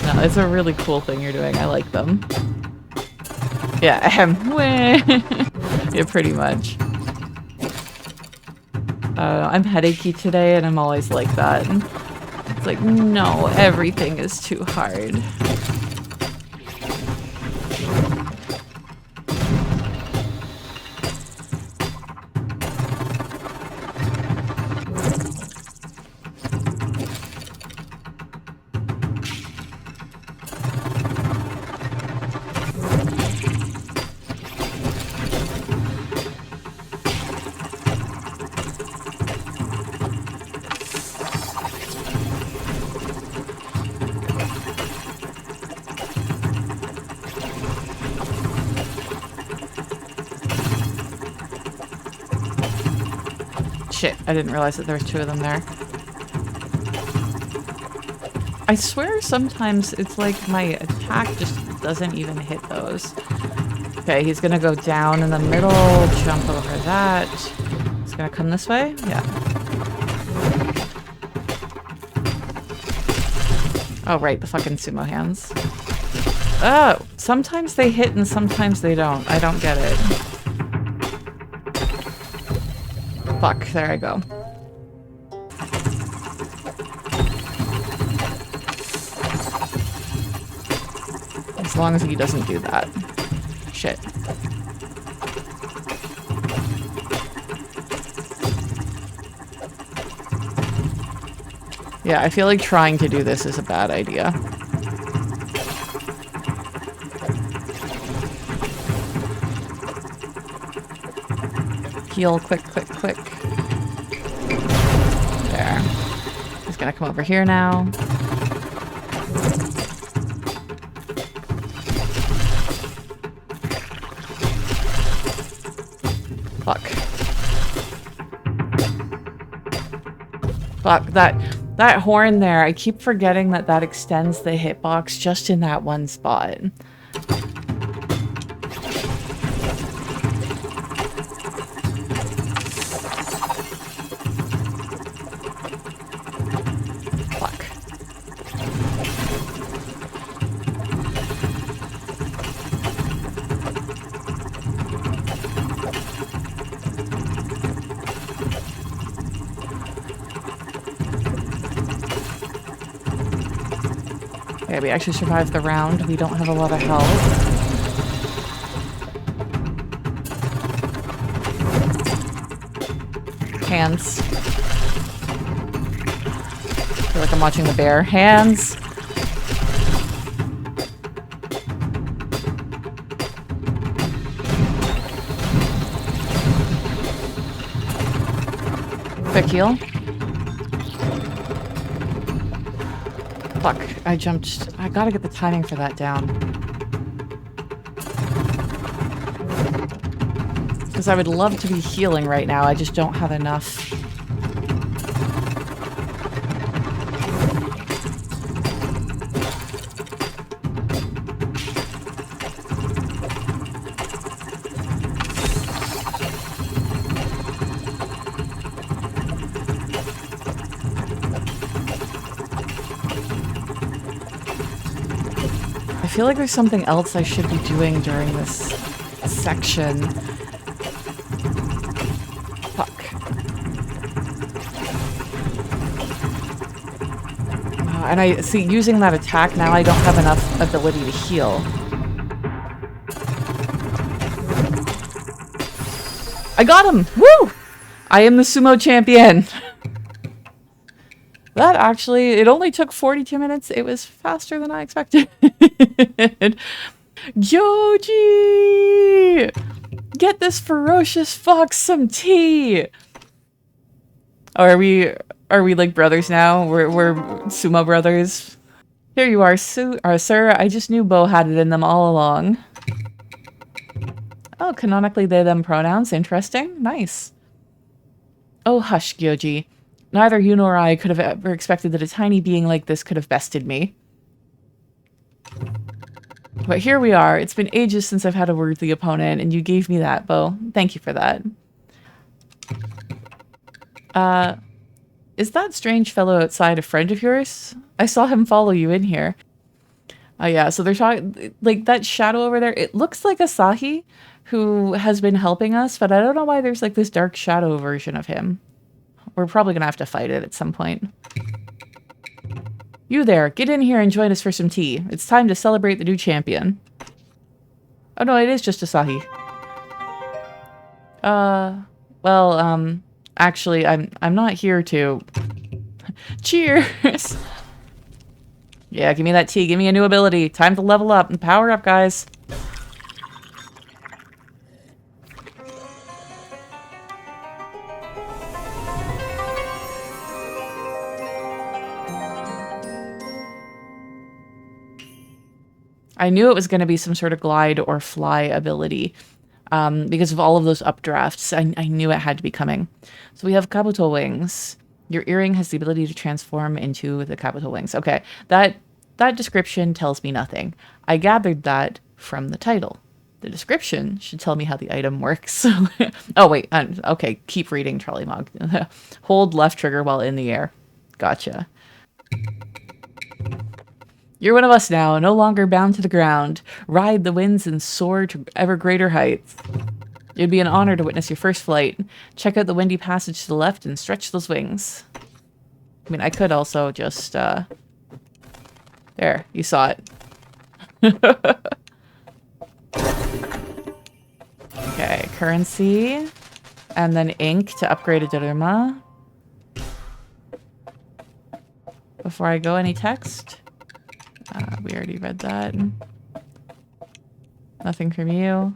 No, it's a really cool thing you're doing. I like them. Yeah, yeah, pretty much. I'm headachy today, and I'm always like that. It's like, no, everything is too hard. Shit, I didn't realize that there was 2 of them there. I swear sometimes it's like my attack just doesn't even hit those. Okay, he's gonna go down in the middle, jump over that. He's gonna come this way? Yeah. Oh, right, the fucking sumo hands. Oh, sometimes they hit and sometimes they don't. I don't get it. Fuck, there I go. As long as he doesn't do that. Shit. Yeah, I feel like trying to do this is a bad idea. Heal, quick, quick, quick. There. gonna come over here now. Fuck. Fuck, that horn there, I keep forgetting that that extends the hitbox just in that one spot. Fuck. Okay, we actually survived the round. We don't have a lot of health. Hands. I feel like I'm watching the bear. Hands! Quick heal. Fuck, I jumped. I gotta get the timing for that down. Because I would love to be healing right now, I just don't have enough. I feel like there's something else I should be doing during this section. Fuck. And I see, using that attack now, I don't have enough ability to heal. I got him! Woo! I am the sumo champion! That actually, it only took 42 minutes. It was faster than I expected. Yoji! Get this ferocious fox some tea! Oh, are we like brothers now? We're sumo brothers. Here you are, sir. I just knew Bo had it in them all along. Oh, canonically they them pronouns. Interesting. Nice. Oh, hush, Gyoji. Neither you nor I could have ever expected that a tiny being like this could have bested me. But here we are. It's been ages since I've had a worthy opponent, and you gave me that, Bo. Thank you for that. Is that strange fellow outside a friend of yours? I saw him follow you in here. Oh yeah, so they're talking, like, that shadow over there, it looks like Asahi, who has been helping us, but I don't know why there's, like, this dark shadow version of him. We're probably gonna have to fight it at some point. You there, get in here and join us for some tea. It's time to celebrate the new champion. Oh no, it is just Asahi. Well, actually, I'm not here to... Cheers! Yeah, give me that tea, give me a new ability. Time to level up and power up, guys. I knew it was going to be some sort of glide or fly ability because of all of those updrafts. I knew it had to be coming. So we have Kabuto Wings. Your earring has the ability to transform into the Kabuto Wings. Okay, that description tells me nothing. I gathered that from the title. The description should tell me how the item works. Oh, wait. Okay, keep reading, Charlie Mog. Hold left trigger while in the air. Gotcha. You're one of us now, no longer bound to the ground. Ride the winds and soar to ever greater heights. It'd be an honor to witness your first flight. Check out the windy passage to the left and stretch those wings. I mean, I could also just, There, you saw it. Okay, currency. And then ink to upgrade a Daruma. Before I go, any text? We already read that. Nothing from you.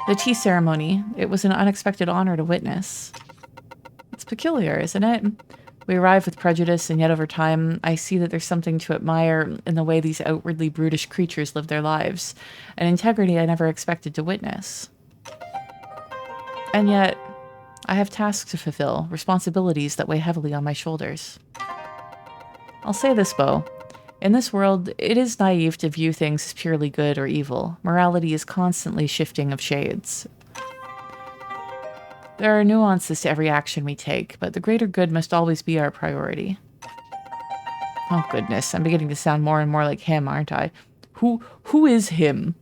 The tea ceremony. It was an unexpected honor to witness. It's peculiar, isn't it? We arrive with prejudice, and yet over time, I see that there's something to admire in the way these outwardly brutish creatures live their lives, an integrity I never expected to witness. And yet, I have tasks to fulfill, responsibilities that weigh heavily on my shoulders. I'll say this, Bo. In this world, it is naive to view things as purely good or evil. Morality is constantly shifting of shades. There are nuances to every action we take, but the greater good must always be our priority. Oh goodness, I'm beginning to sound more and more like him, aren't I? Who is him?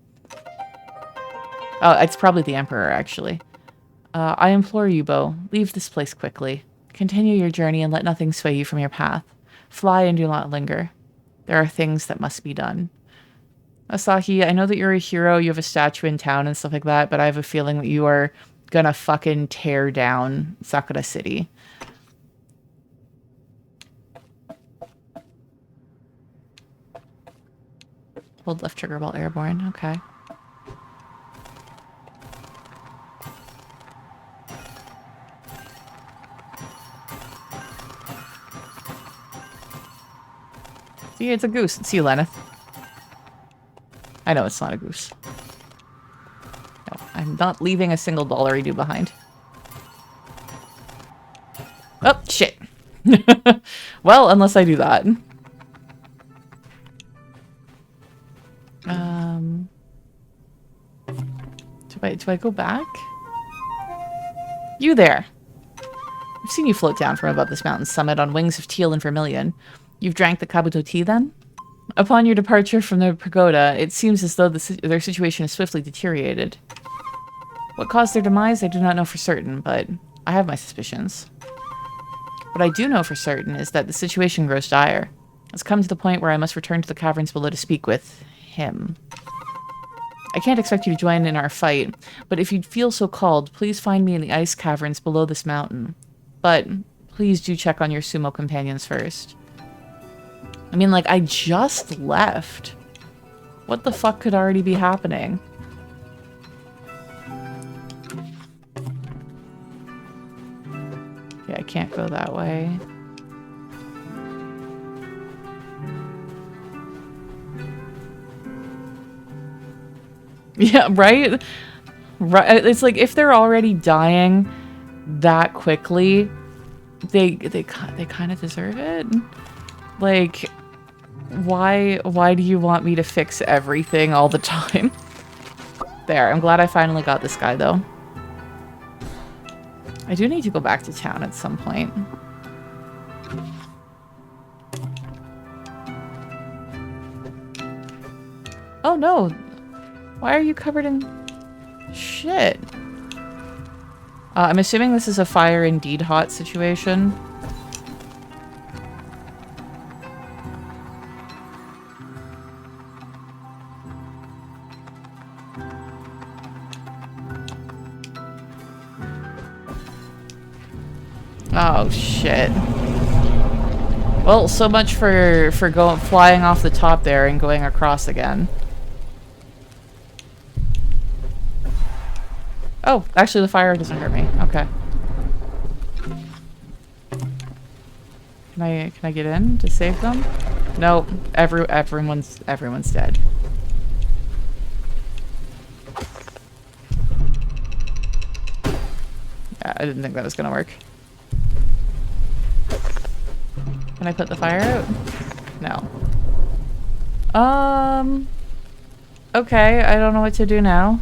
Oh, it's probably the Emperor, actually. I implore you, Bo, leave this place quickly. Continue your journey and let nothing sway you from your path. Fly and do not linger. There are things that must be done. Asahi, I know that you're a hero, you have a statue in town and stuff like that, but I have a feeling that you are gonna fucking tear down Sakura City. Hold left trigger while airborne, okay. See, it's a goose. See you, Lenneth. I know it's not a goose. No, I'm not leaving a single $1 behind. Oh, shit. Well, unless I do that. Do I go back? You there. I've seen you float down from above this mountain summit on wings of teal and vermilion. You've drank the Kabuto tea, then? Upon your departure from the pagoda, it seems as though their situation has swiftly deteriorated. What caused their demise, I do not know for certain, but I have my suspicions. What I do know for certain is that the situation grows dire. It's come to the point where I must return to the caverns below to speak with him. I can't expect you to join in our fight, but if you feel so called, please find me in the ice caverns below this mountain. But please do check on your sumo companions first. I mean, like, I just left. What the fuck could already be happening? Okay, I can't go that way. Yeah, right? Right. It's like, if they're already dying that quickly, they kind of deserve it. Like, why do you want me to fix everything all the time? There, I'm glad I finally got this guy, though. I do need to go back to town at some point. Oh no! Why are you covered in shit? I'm assuming this is a fire indeed hot situation. Oh shit. Well, so much for flying off the top there and going across again. Oh, actually the fire doesn't hurt me. Okay. Can I get in to save them? Nope. Everyone's dead. Yeah, I didn't think that was gonna work. Can I put the fire out? No. Okay, I don't know what to do now.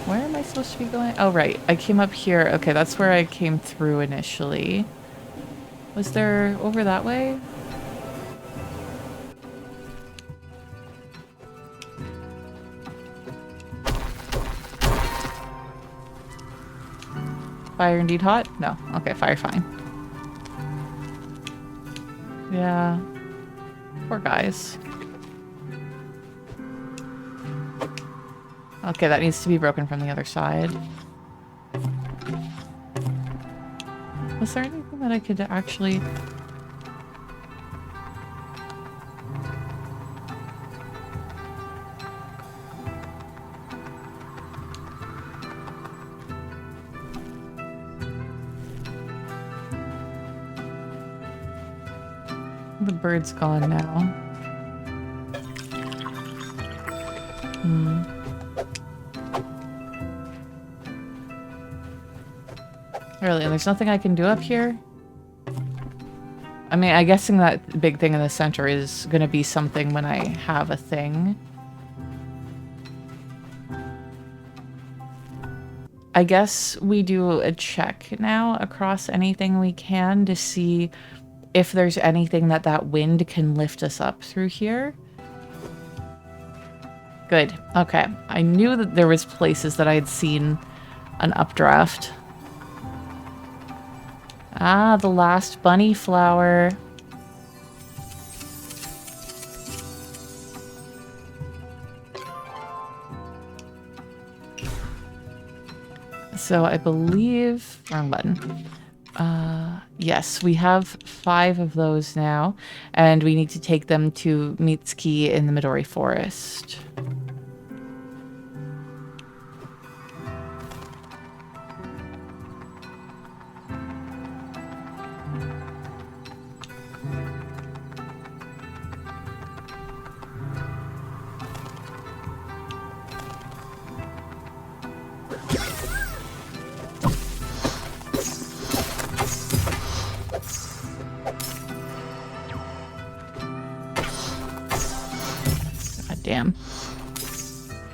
Where am I supposed to be going? Oh, right. I came up here. Okay, that's where I came through initially. Was there over that way? Fire indeed hot? No. Okay, fire fine. Yeah. Poor guys. Okay, that needs to be broken from the other side. Was there anything that I could actually... The bird's gone now. Really, and there's nothing I can do up here? I mean, I'm guessing that big thing in the center is gonna be something when I have a thing. I guess we do a check now across anything we can to see if there's anything that wind can lift us up through here. Good. Okay. I knew that there was places that I had seen an updraft. Ah, the last bunny flower. So I believe... Wrong button. Yes, we have 5 of those now, and we need to take them to Mitsuki in the Midori Forest. Damn.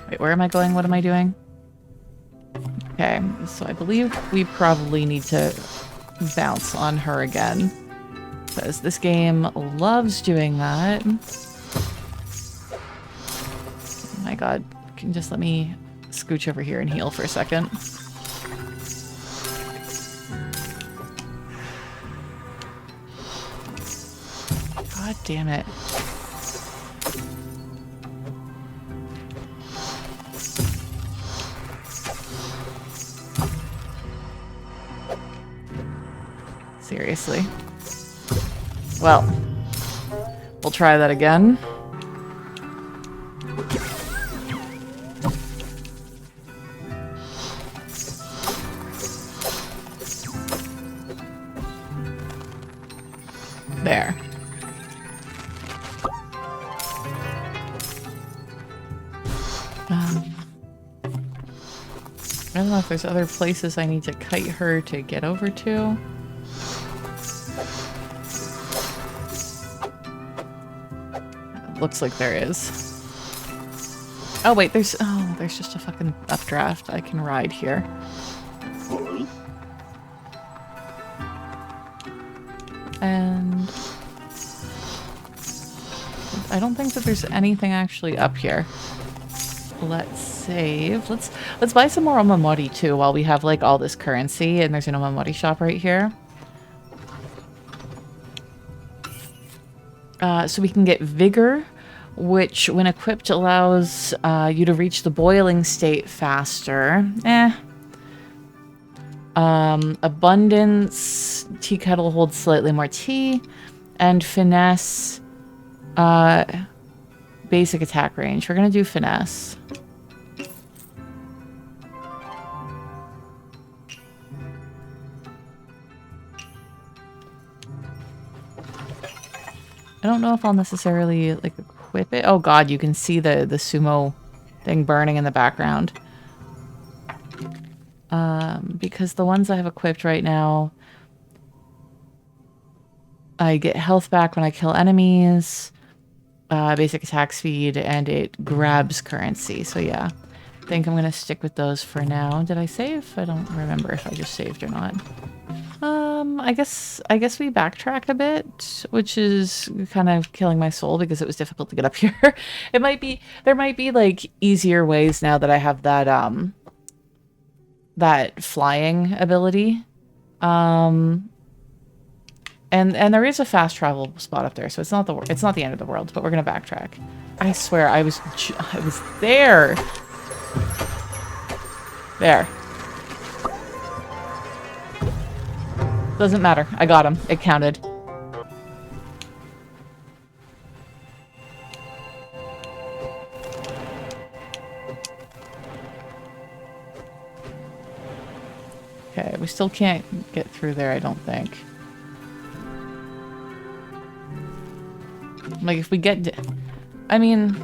Wait, where am I going? What am I doing? Okay, so I believe we probably need to bounce on her again. Because this game loves doing that. Oh my god. Can you just let me scooch over here and heal for a second? God damn it. Seriously. Well, we'll try that again. There. I don't know if there's other places I need to kite her to get over to. Looks like there is. Oh wait, there's just a fucking updraft I can ride here. And I don't think that there's anything actually up here. Let's save. Let's buy some more omamori too while we have like all this currency, and there's an omamori shop right here. So we can get Vigor, which when equipped allows you to reach the boiling state faster. Abundance, tea kettle holds slightly more tea, and Finesse, basic attack range. We're gonna do Finesse. I don't know if I'll necessarily like equip it. Oh god, you can see the sumo thing burning in the background. Because the ones I have equipped right now, I get health back when I kill enemies, basic attack speed, and it grabs currency. So yeah, I think I'm gonna stick with those for now. Did I save? I don't remember if I just saved or not. I guess we backtrack a bit, which is kind of killing my soul because it was difficult to get up here. There might be like easier ways now that I have that that flying ability. And there is a fast travel spot up there, so it's not the end of the world, but we're gonna backtrack. I swear I was there. There. Doesn't matter. I got him. It counted. Okay, we still can't get through there, I don't think. Like, if we get... I mean...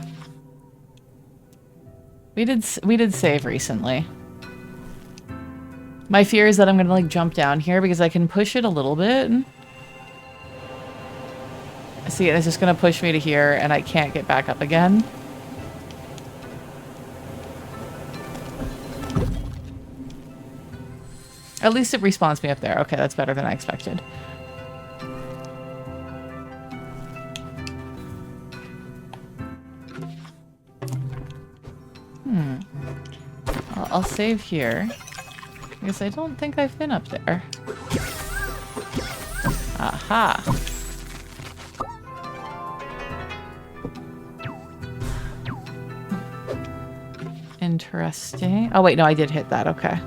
We did save recently. My fear is that I'm gonna, like, jump down here because I can push it a little bit. See, it's just gonna push me to here and I can't get back up again. At least it respawns me up there. Okay, that's better than I expected. I'll save here. Because I don't think I've been up there. Aha! Interesting. Oh wait, no, I did hit that. Okay.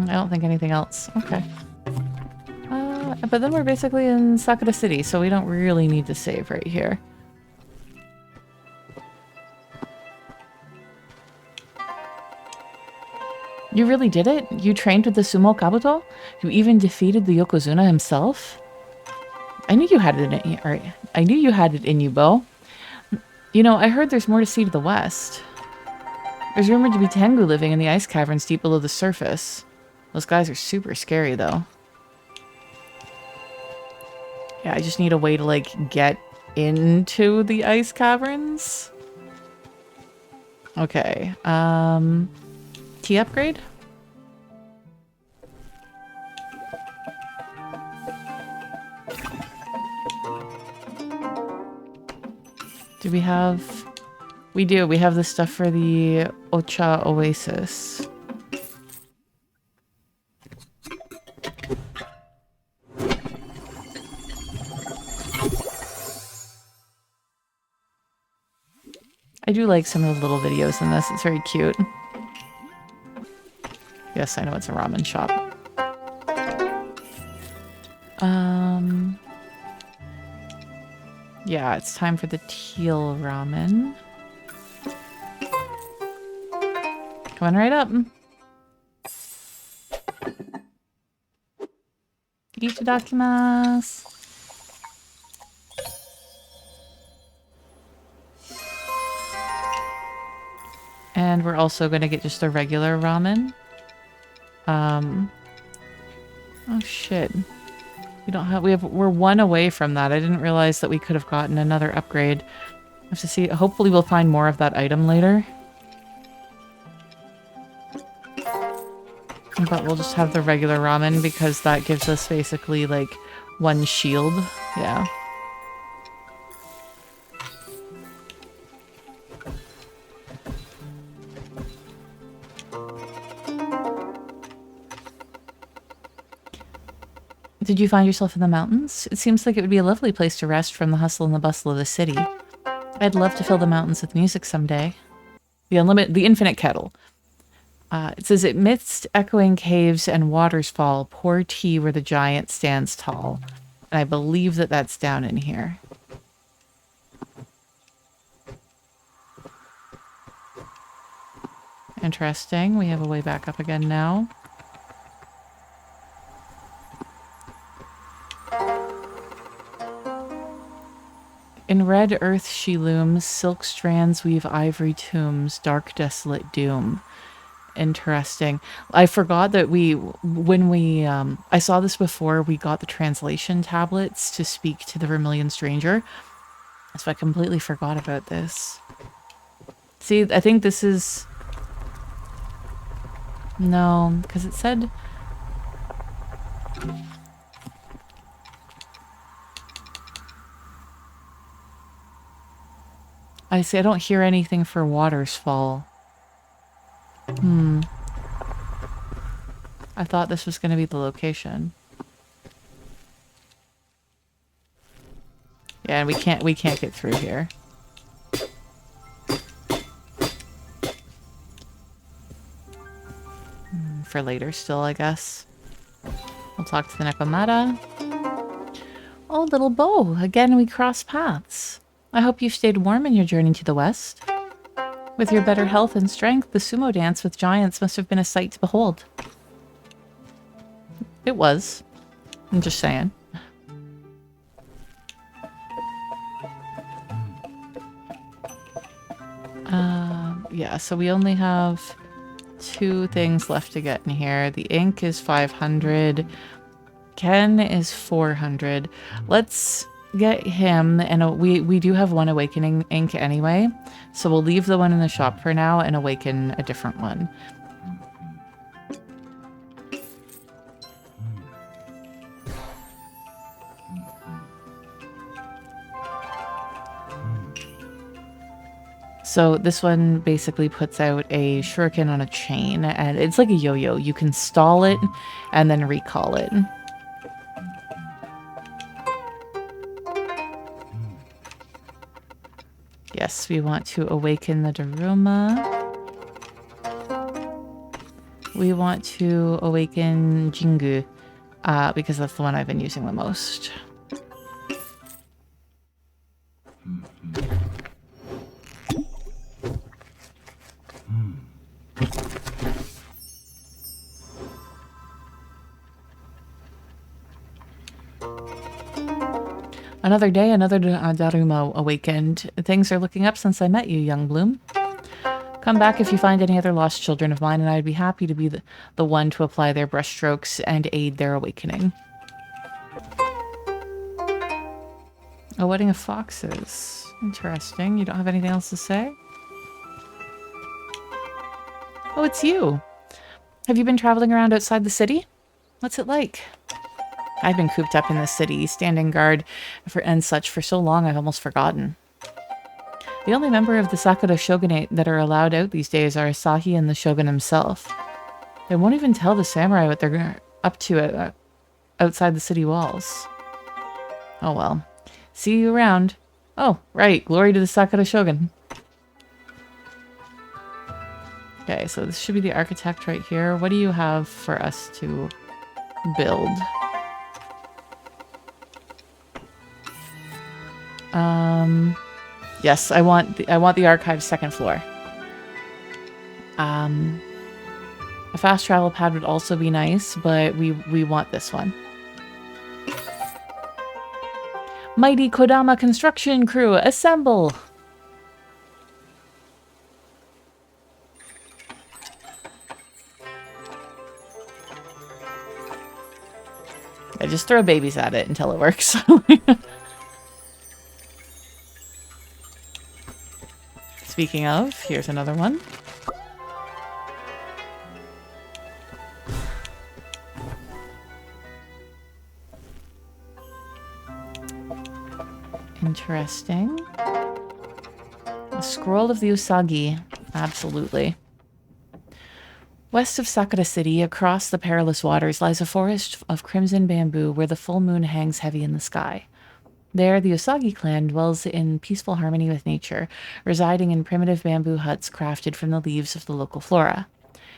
I don't think anything else. Okay. But then we're basically in Sakura City, so we don't really need to save right here. You really did it? You trained with the Sumo Kabuto? You even defeated the Yokozuna himself? I knew you had it in you. Or I knew you had it in you, Bo. You know, I heard there's more to see to the west. There's rumored to be Tengu living in the ice caverns deep below the surface. Those guys are super scary, though. Yeah, I just need a way to, like, get into the ice caverns. Okay. Tea upgrade? Do we have... We do. We have the stuff for the Ocha Oasis. I do like some of the little videos in this. It's very cute. Yes, I know it's a ramen shop. Yeah, it's time for the teal ramen. Coming right up. Itadakimasu. And we're also going to get just a regular ramen. Oh shit. We don't have, we're one away from that. I didn't realize that we could have gotten another upgrade. I have to see, hopefully we'll find more of that item later. But we'll just have the regular ramen because that gives us basically like one shield. Yeah. Did you find yourself in the mountains? It seems like it would be a lovely place to rest from the hustle and the bustle of the city. I'd love to fill the mountains with music someday. The infinite kettle. It says, amidst echoing caves and waters fall, pour tea where the giant stands tall. And I believe that that's down in here. Interesting. We have a way back up again now. In red earth she looms, silk strands weave ivory tombs, dark desolate doom. Interesting. I forgot that I saw this before we got the translation tablets to speak to the Vermilion Stranger. So I completely forgot about this. See, I think this is... No, because it said... I see, I don't hear anything for Waters Fall. I thought this was going to be the location. Yeah, and we can't get through here. For later still, I guess. We'll talk to the Nekomata. Oh, little Bo, again we cross paths. I hope you stayed warm in your journey to the west. With your better health and strength, the sumo dance with giants must have been a sight to behold. It was. I'm just saying. Yeah, so we only have 2 things left to get in here. The ink is 500. Ken is 400. Let's get him, and we do have 1 awakening ink anyway, so we'll leave the one in the shop for now and awaken a different one. So this one basically puts out a shuriken on a chain, and it's like a yo-yo. You can stall it and then recall it. Yes, we want to awaken the Daruma. We want to awaken Jingu, because that's the one I've been using the most. Another day, another Daruma awakened. Things are looking up since I met you, young bloom. Come back if you find any other lost children of mine, and I'd be happy to be the one to apply their brushstrokes and aid their awakening. A wedding of foxes. Interesting. You don't have anything else to say? Oh, it's you. Have you been traveling around outside the city? What's it like? I've been cooped up in the city, standing guard and such for so long I've almost forgotten. The only member of the Sakura Shogunate that are allowed out these days are Asahi and the Shogun himself. They won't even tell the samurai what they're up to outside the city walls. Oh well. See you around. Oh, right. Glory to the Sakura Shogun. Okay, so this should be the architect right here. What do you have for us to build? Yes, I want the archive's 2nd floor. A fast travel pad would also be nice, but we want this one. Mighty Kodama construction crew, assemble! I just throw babies at it until it works. Speaking of, here's another one. Interesting. A scroll of the Usagi. Absolutely. West of Sakura City, across the perilous waters, lies a forest of crimson bamboo where the full moon hangs heavy in the sky. There, the Usagi clan dwells in peaceful harmony with nature, residing in primitive bamboo huts crafted from the leaves of the local flora.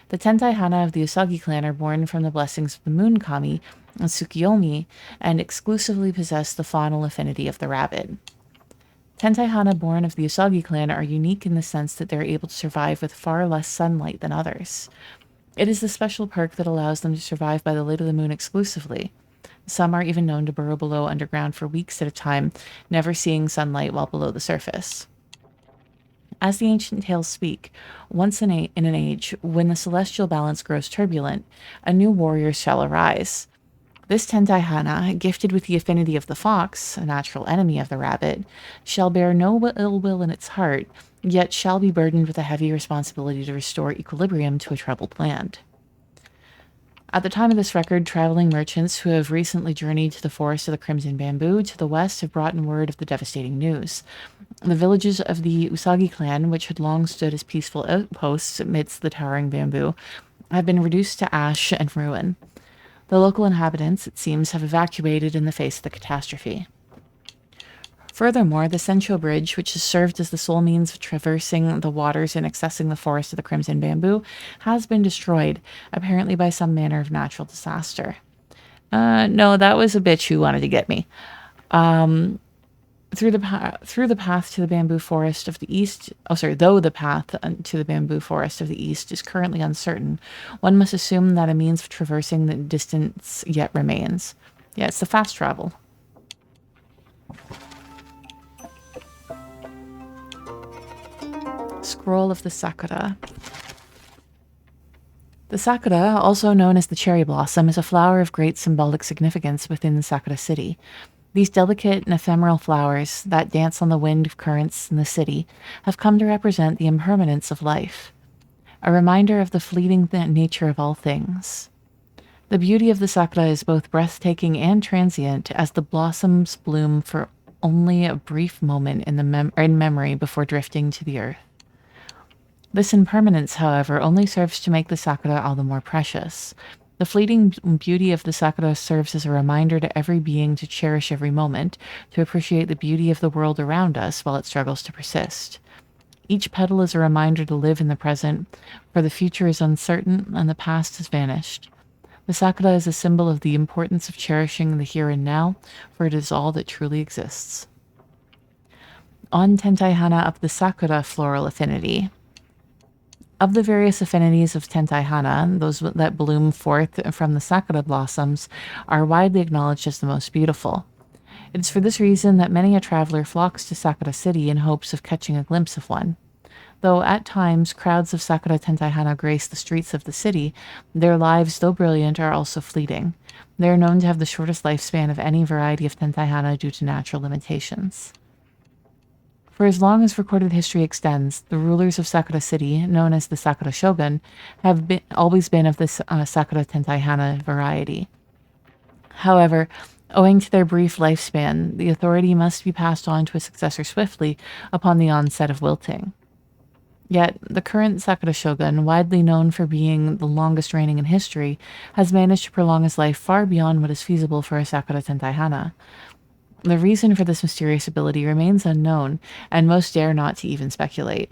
The Tentai Hana of the Usagi clan are born from the blessings of the moon kami and Tsukiyomi, and exclusively possess the faunal affinity of the rabbit. Tentai Hana born of the Usagi clan are unique in the sense that they're able to survive with far less sunlight than others. It is the special perk that allows them to survive by the light of the moon exclusively. Some are even known to burrow below underground for weeks at a time, never seeing sunlight while below the surface. As the ancient tales speak, once in an age, when the celestial balance grows turbulent, a new warrior shall arise. This Tentai Hana, gifted with the affinity of the fox, a natural enemy of the rabbit, shall bear no ill will in its heart, yet shall be burdened with a heavy responsibility to restore equilibrium to a troubled land. At the time of this record, traveling merchants who have recently journeyed to the forest of the Crimson Bamboo to the west have brought in word of the devastating news. The villages of the Usagi clan, which had long stood as peaceful outposts amidst the towering bamboo, have been reduced to ash and ruin. The local inhabitants, it seems, have evacuated in the face of the catastrophe. Furthermore, the Sencho Bridge, which has served as the sole means of traversing the waters and accessing the forest of the Crimson Bamboo, has been destroyed, apparently by some manner of natural disaster. No, that was a bitch who wanted to get me. Through the path to the bamboo forest of the east. Oh, sorry. Though the path to the bamboo forest of the east is currently uncertain, one must assume that a means of traversing the distance yet remains. Yeah, it's the fast travel. Scroll of the Sakura. The Sakura, also known as the cherry blossom, is a flower of great symbolic significance within the Sakura city. These delicate and ephemeral flowers that dance on the wind of currents in the city have come to represent the impermanence of life, a reminder of the fleeting nature of all things. The beauty of the Sakura is both breathtaking and transient, as the blossoms bloom for only a brief moment in memory before drifting to the earth. This impermanence, however, only serves to make the Sakura all the more precious. The fleeting beauty of the Sakura serves as a reminder to every being to cherish every moment, to appreciate the beauty of the world around us while it struggles to persist. Each petal is a reminder to live in the present, for the future is uncertain and the past has vanished. The Sakura is a symbol of the importance of cherishing the here and now, for it is all that truly exists. On Tentai Hana of the Sakura floral affinity. Of the various affinities of Tentai Hana, those that bloom forth from the Sakura blossoms are widely acknowledged as the most beautiful. It is for this reason that many a traveler flocks to Sakura City in hopes of catching a glimpse of one. Though at times crowds of Sakura Tentai Hana grace the streets of the city, their lives, though brilliant, are also fleeting. They are known to have the shortest lifespan of any variety of Tentai Hana due to natural limitations. For as long as recorded history extends, the rulers of Sakura City, known as the Sakura Shogun, have always been of this Sakura Tentai Hana variety. However, owing to their brief lifespan, the authority must be passed on to a successor swiftly upon the onset of wilting. Yet, the current Sakura Shogun, widely known for being the longest reigning in history, has managed to prolong his life far beyond what is feasible for a Sakura Tentai Hana. The reason for this mysterious ability remains unknown, and most dare not to even speculate.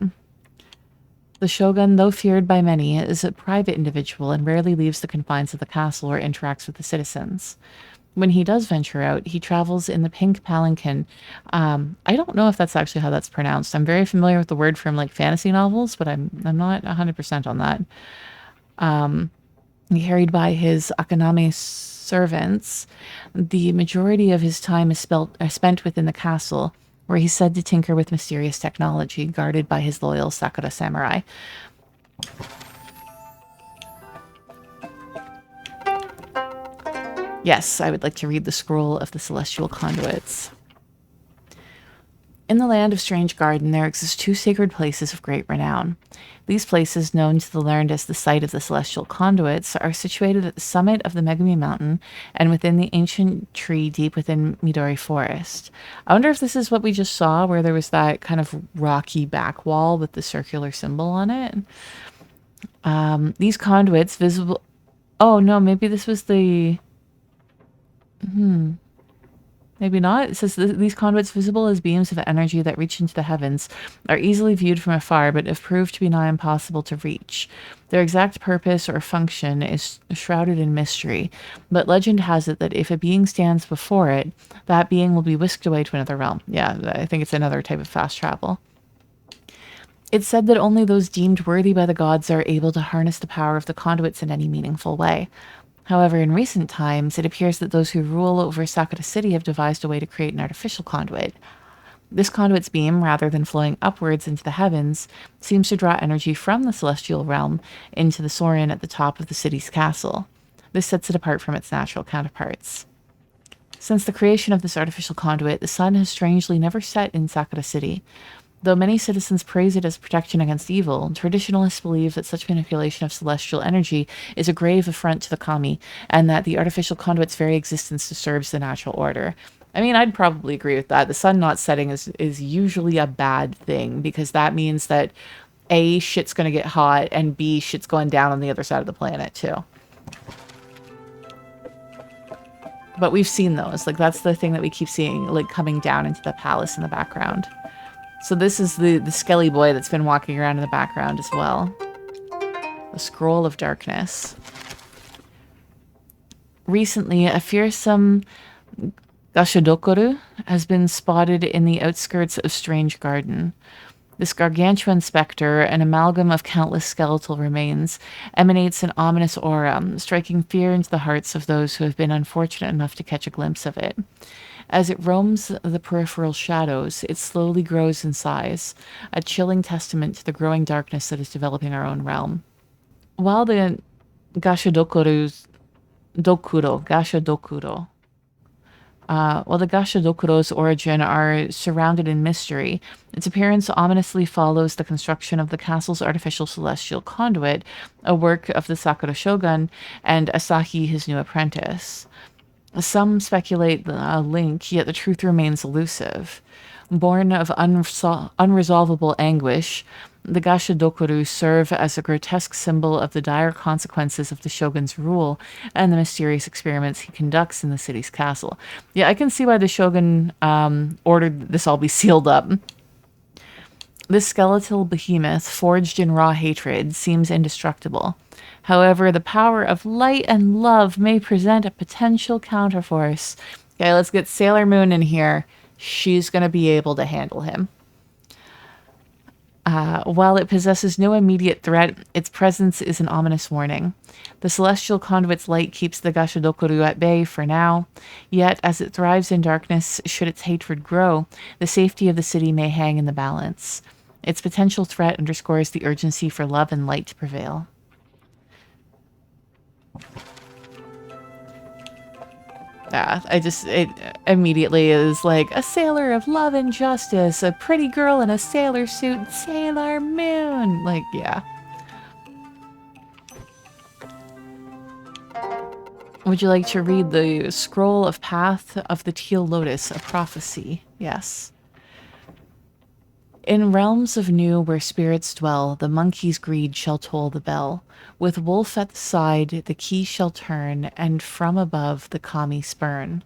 The Shogun, though feared by many, is a private individual and rarely leaves the confines of the castle or interacts with the citizens. When he does venture out, he travels in the pink palanquin. I don't know if that's actually how that's pronounced. I'm very familiar with the word from like fantasy novels, but I'm not 100% on that. Carried by his Akaname servants, the majority of his time is spent within the castle, where he's said to tinker with mysterious technology, guarded by his loyal Sakura samurai. Yes, I would like to read the Scroll of the Celestial Conduits. In the land of Strange Garden, there exist two sacred places of great renown. These places, known to the learned as the site of the Celestial Conduits, are situated at the summit of the Megami Mountain and within the ancient tree deep within Midori Forest. I wonder if this is what we just saw, where there was that kind of rocky back wall with the circular symbol on it. These conduits visible... Oh, no, maybe this was the... Maybe not. It says these conduits, visible as beams of energy that reach into the heavens, are easily viewed from afar, but have proved to be nigh impossible to reach. Their exact purpose or function is shrouded in mystery, but legend has it that if a being stands before it, that being will be whisked away to another realm. Yeah, I think it's another type of fast travel. It's said that only those deemed worthy by the gods are able to harness the power of the conduits in any meaningful way. However, in recent times, it appears that those who rule over Sakura City have devised a way to create an artificial conduit. This conduit's beam, rather than flowing upwards into the heavens, seems to draw energy from the celestial realm into the Sorin at the top of the city's castle. This sets it apart from its natural counterparts. Since the creation of this artificial conduit, the sun has strangely never set in Sakura City. Though many citizens praise it as protection against evil, traditionalists believe that such manipulation of celestial energy is a grave affront to the kami, and that the artificial conduit's very existence disturbs the natural order. I mean, I'd probably agree with that. The sun not setting is usually a bad thing, because that means that A, shit's going to get hot, and B, shit's going down on the other side of the planet, too. But we've seen those. Like, that's the thing that we keep seeing, like, coming down into the palace in the background. So this is the skelly boy that's been walking around in the background as well. The Scroll of Darkness. Recently, a fearsome Gashodokoru has been spotted in the outskirts of Strange Garden. This gargantuan specter, an amalgam of countless skeletal remains, emanates an ominous aura, striking fear into the hearts of those who have been unfortunate enough to catch a glimpse of it. As it roams the peripheral shadows, it slowly grows in size, a chilling testament to the growing darkness that is developing our own realm. While the Gashodokuro's Gashadokuro, while the Gashodokuro's origin are surrounded in mystery, its appearance ominously follows the construction of the castle's artificial celestial conduit, a work of the Sakura Shogun and Asahi, his new apprentice. Some speculate a link, yet the truth remains elusive. Born of unresolvable anguish, the Gashadokuru serve as a grotesque symbol of the dire consequences of the shogun's rule and the mysterious experiments he conducts in the city's castle. Yeah, I can see why the shogun ordered this all be sealed up. This skeletal behemoth, forged in raw hatred, seems indestructible. However, the power of light and love may present a potential counterforce. Okay, let's get Sailor Moon in here. She's going to be able to handle him. While it possesses no immediate threat, its presence is an ominous warning. The celestial conduit's light keeps the Gashadokuru at bay for now, yet as it thrives in darkness, should its hatred grow, the safety of the city may hang in the balance. Its potential threat underscores the urgency for love and light to prevail. Yeah, it immediately is like a sailor of love and justice, a pretty girl in a sailor suit, Sailor Moon. Like, yeah. Would you like to read the Scroll of Path of the Teal Lotus, a prophecy? Yes. In realms of new where spirits dwell, the monkey's greed shall toll the bell. With wolf at the side, the key shall turn, and from above the kami spurn.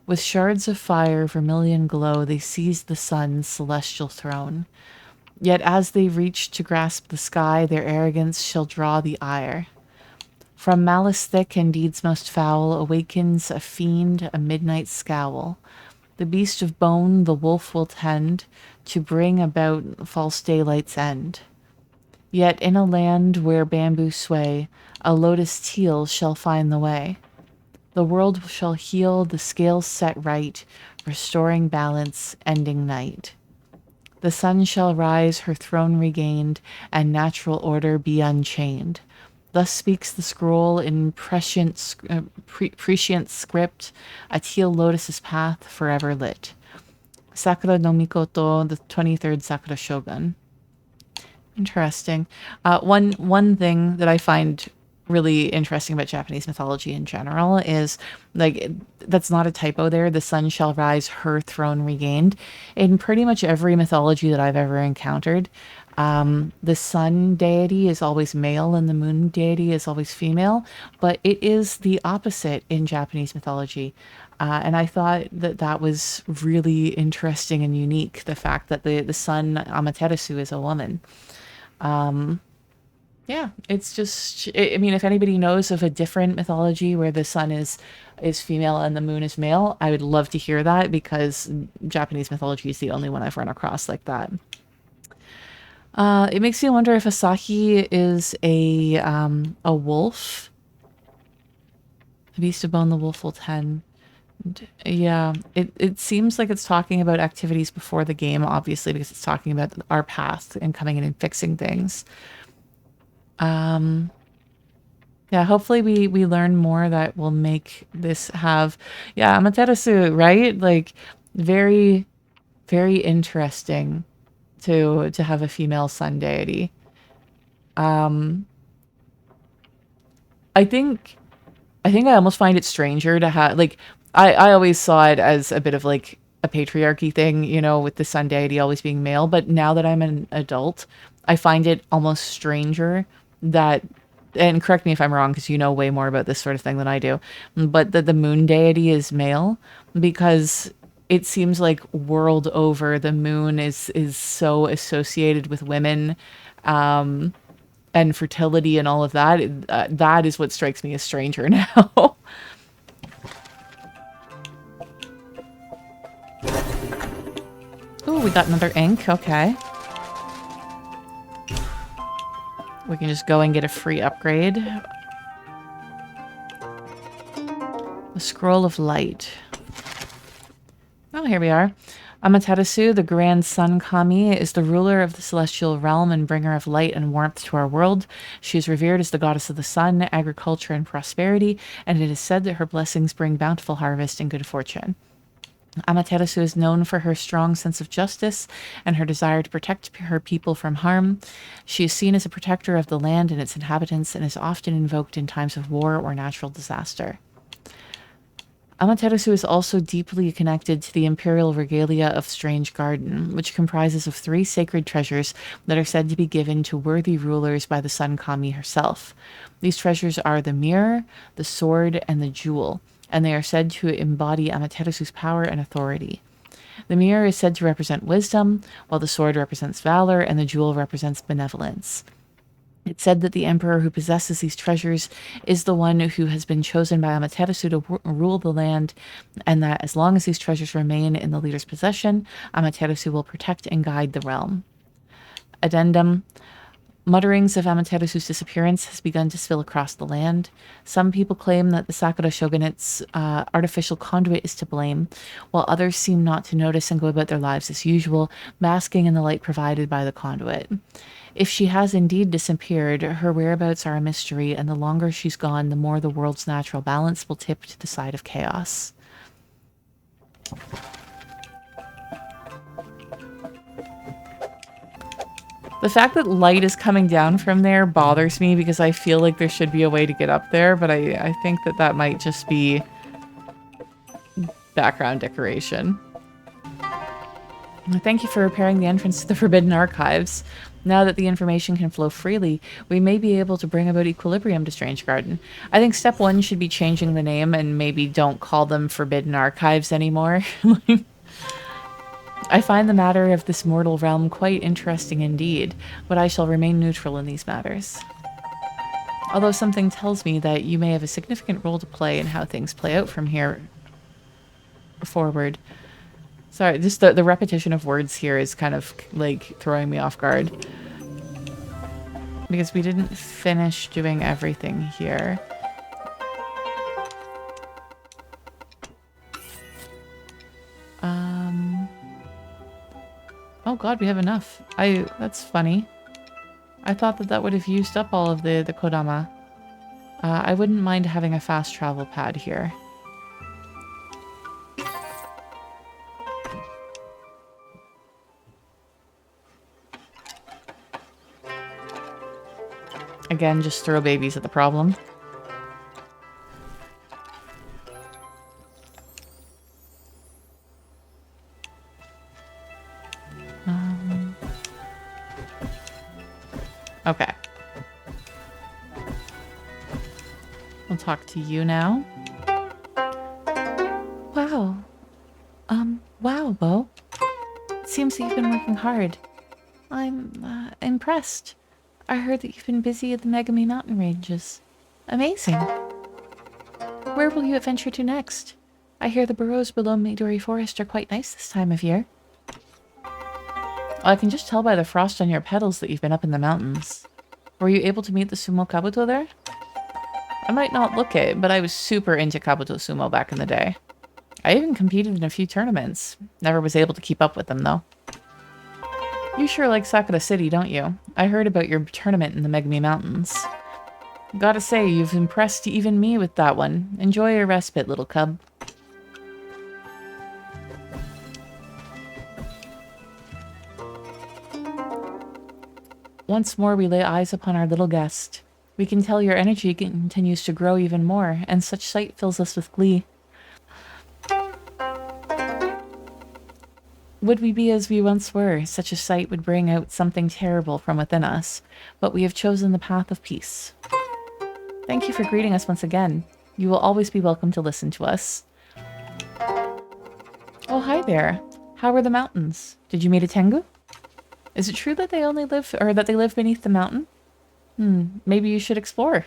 With shards of fire vermilion glow, they seize the sun's celestial throne. Yet as they reach to grasp the sky, their arrogance shall draw the ire. From malice thick and deeds most foul awakens a fiend, a midnight scowl. The beast of bone the wolf will tend to bring about false daylight's end. Yet in a land where bamboo sway, a lotus teal shall find the way. The world shall heal, the scales set right, restoring balance, ending night. The sun shall rise, her throne regained, and natural order be unchained. Thus speaks the scroll in prescient script, a teal lotus's path forever lit. Sakura no Mikoto, the 23rd Sakura Shogun. Interesting. One thing that I find really interesting about Japanese mythology in general is, like, that's not a typo there. The sun shall rise, her throne regained. In pretty much every mythology that I've ever encountered, the sun deity is always male and the moon deity is always female, but it is the opposite in Japanese mythology. And I thought that that was really interesting and unique, the fact that the sun Amaterasu is a woman. Yeah, it's just, I mean, if anybody knows of a different mythology where the sun is female and the moon is male, I would love to hear that, because Japanese mythology is the only one I've run across like that. It makes me wonder if Asahi is a wolf. The beast of bone, the wolf will tend. Yeah, it seems like it's talking about activities before the game, obviously, because it's talking about our path and coming in and fixing things. Yeah, hopefully we learn more that will make this have, yeah, Amaterasu, right? Like, very, very interesting to have a female sun deity. I think I almost find it stranger to have, like, I always saw it as a bit of like a patriarchy thing, you know, with the sun deity always being male. But now that I'm an adult, I find it almost stranger that and correct me if I'm wrong because you know way more about this sort of thing than I do, but that the moon deity is male because it seems like world over the moon is so associated with women and fertility and all of that. That is what strikes me as stranger now. Oh, we got another ink. Okay. We can just go and get a free upgrade. The Scroll of Light. Oh, here we are. Amaterasu, the Grand Sun Kami, is the ruler of the celestial realm and bringer of light and warmth to our world. She is revered as the goddess of the sun, agriculture, and prosperity, and it is said that her blessings bring bountiful harvest and good fortune. Amaterasu is known for her strong sense of justice and her desire to protect her people from harm. She is seen as a protector of the land and its inhabitants and is often invoked in times of war or natural disaster. Amaterasu is also deeply connected to the imperial regalia of Strange Garden, which comprises of 3 sacred treasures that are said to be given to worthy rulers by the Sun Kami herself. These treasures are the mirror, the sword, and the jewel, and they are said to embody Amaterasu's power and authority. The mirror is said to represent wisdom, while the sword represents valor, and the jewel represents benevolence. It's said that the emperor who possesses these treasures is the one who has been chosen by Amaterasu to rule the land, and that as long as these treasures remain in the leader's possession, Amaterasu will protect and guide the realm. Addendum. Mutterings of Amaterasu's disappearance has begun to spill across the land. Some people claim that the Sakura shogunate's artificial conduit is to blame, while others seem not to notice and go about their lives as usual, basking in the light provided by the conduit. If she has indeed disappeared, her whereabouts are a mystery, and the longer she's gone, the more the world's natural balance will tip to the side of chaos. The fact that light is coming down from there bothers me because I feel like there should be a way to get up there, but I think that that might just be background decoration. Thank you for repairing the entrance to the Forbidden Archives. Now that the information can flow freely, we may be able to bring about equilibrium to Strange Garden. I think step 1 should be changing the name and maybe don't call them Forbidden Archives anymore. I find the matter of this mortal realm quite interesting indeed, but I shall remain neutral in these matters. Although something tells me that you may have a significant role to play in how things play out from here forward. Sorry, just the repetition of words here is kind of like throwing me off guard. Because we didn't finish doing everything here. Oh god, we have enough. That's funny. I thought that that would have used up all of the kodama. I wouldn't mind having a fast travel pad here. Again, just throw babies at the problem. Okay. We'll talk to you now. Wow. Wow, Bo. It seems that you've been working hard. I'm, impressed. I heard that you've been busy at the Megami Mountain Ranges. Amazing. Where will you adventure to next? I hear the burrows below Midori Forest are quite nice this time of year. I can just tell by the frost on your petals that you've been up in the mountains. Were you able to meet the Sumo Kabuto there? I might not look it, but I was super into Kabuto Sumo back in the day. I even competed in a few tournaments. Never was able to keep up with them, though. You sure like Sakura City, don't you? I heard about your tournament in the Megami Mountains. Gotta say, you've impressed even me with that one. Enjoy your respite, little cub. Once more we lay eyes upon our little guest. We can tell your energy continues to grow even more, and such sight fills us with glee. Would we be as we once were, such a sight would bring out something terrible from within us, but we have chosen the path of peace. Thank you for greeting us once again. You will always be welcome to listen to us. Oh, hi there. How are the mountains? Did you meet a Tengu? Is it true that they only live, or that they live beneath the mountain? Maybe you should explore.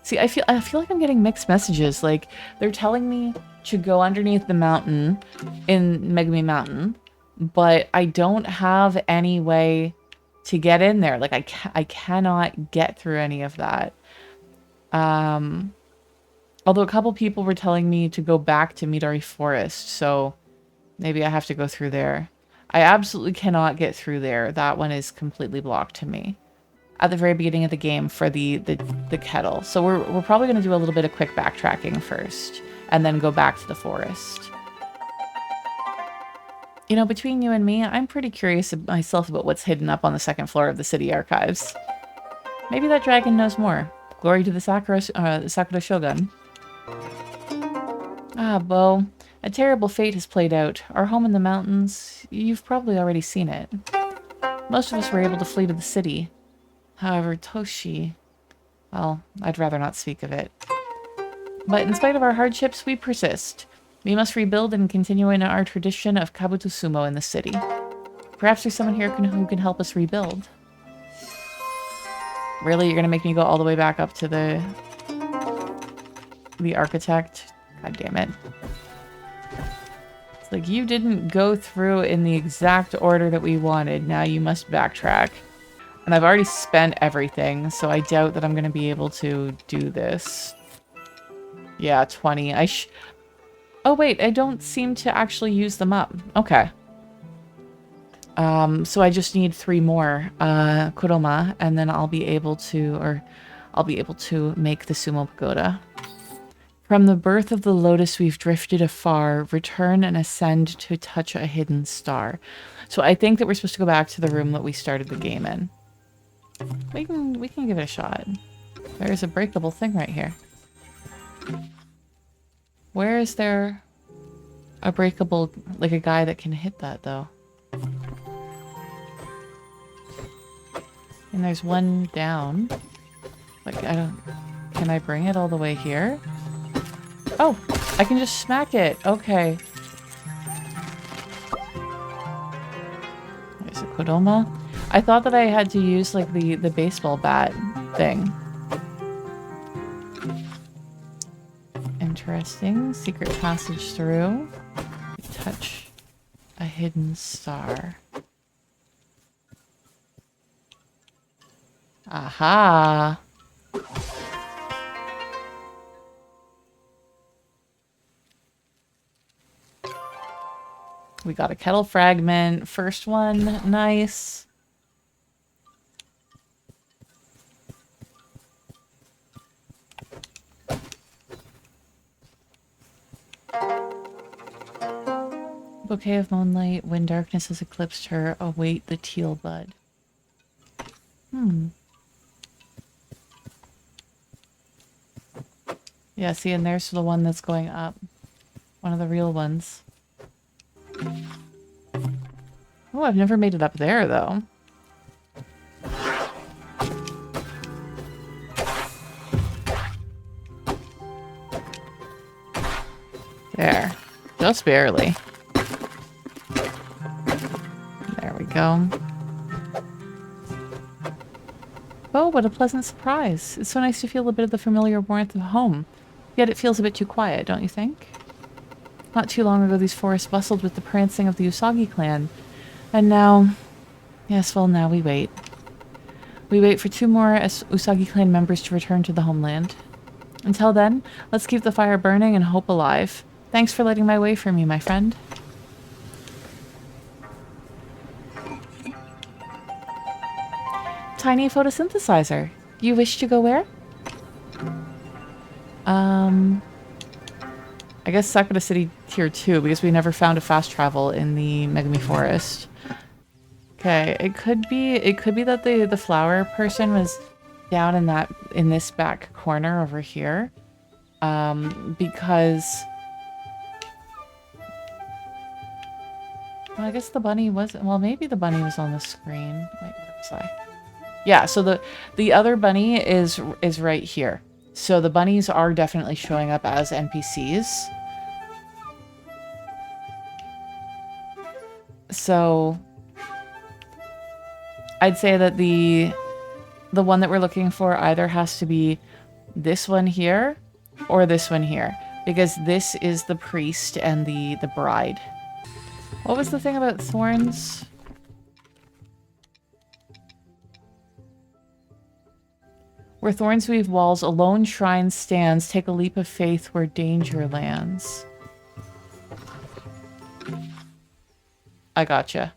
See, I feel like I'm getting mixed messages. Like, they're telling me to go underneath the mountain in Megami Mountain, but I don't have any way to get in there. Like, I cannot get through any of that. Although a couple people were telling me to go back to Midori Forest, so maybe I have to go through there. I absolutely cannot get through there. That one is completely blocked to me at the very beginning of the game for the kettle. So we're probably going to do a little bit of quick backtracking first and then go back to the forest. You know, between you and me, I'm pretty curious myself about what's hidden up on the second floor of the city archives. Maybe that dragon knows more. Glory to the Sakura Shogun. Ah, Bo. A terrible fate has played out. Our home in the mountains, you've probably already seen it. Most of us were able to flee to the city. However, Toshi... Well, I'd rather not speak of it. But in spite of our hardships, we persist. We must rebuild and continue in our tradition of Kabuto Sumo in the city. Perhaps there's someone here who can help us rebuild. Really? You're gonna make me go all the way back up to the architect? God damn it. It's like, you didn't go through in the exact order that we wanted. Now you must backtrack. And I've already spent everything, so I doubt that I'm going to be able to do this. Yeah, 20. Oh, wait, I don't seem to actually use them up. Okay. So I just need 3 more Kuroma, and then I'll be able to, make the Sumo Pagoda. From the birth of the lotus we've drifted afar, return and ascend to touch a hidden star. So I think that we're supposed to go back to the room that we started the game in. We can give it a shot. There's a breakable thing right here. Where is there a breakable, like a guy that can hit that though? And there's one down. Like, can I bring it all the way here? Oh, I can just smack it. Okay. There's a Kodoma. I thought that I had to use like the baseball bat thing. Interesting. Secret passage through. Touch a hidden star. Aha! We got a kettle fragment. First one. Nice. Bouquet of moonlight. When darkness has eclipsed her, await the teal bud. Yeah, see, and there's the one that's going up. One of the real ones. Oh, I've never made it up there, though. There. Just barely. There we go. Oh, what a pleasant surprise. It's so nice to feel a bit of the familiar warmth of home. Yet it feels a bit too quiet, don't you think? Not too long ago, these forests bustled with the prancing of the Usagi clan. And now... Yes, well, now we wait. We wait for 2 more Usagi clan members to return to the homeland. Until then, let's keep the fire burning and hope alive. Thanks for lighting my way for me, my friend. Tiny photosynthesizer. You wish to go where? I guess Sakura City Tier 2, because we never found a fast travel in the Megami Forest. Okay, it could be that the flower person was down in this back corner over here. Because well, I guess the bunny was, well, maybe the bunny was on the screen. Wait, where was I? Yeah, so the other bunny is right here. So the bunnies are definitely showing up as NPCs. So I'd say that the one that we're looking for either has to be this one here or this one here, because this is the priest and the bride. What was the thing about thorns? Where thorns weave walls, a lone shrine stands. Take a leap of faith where danger lands. I gotcha.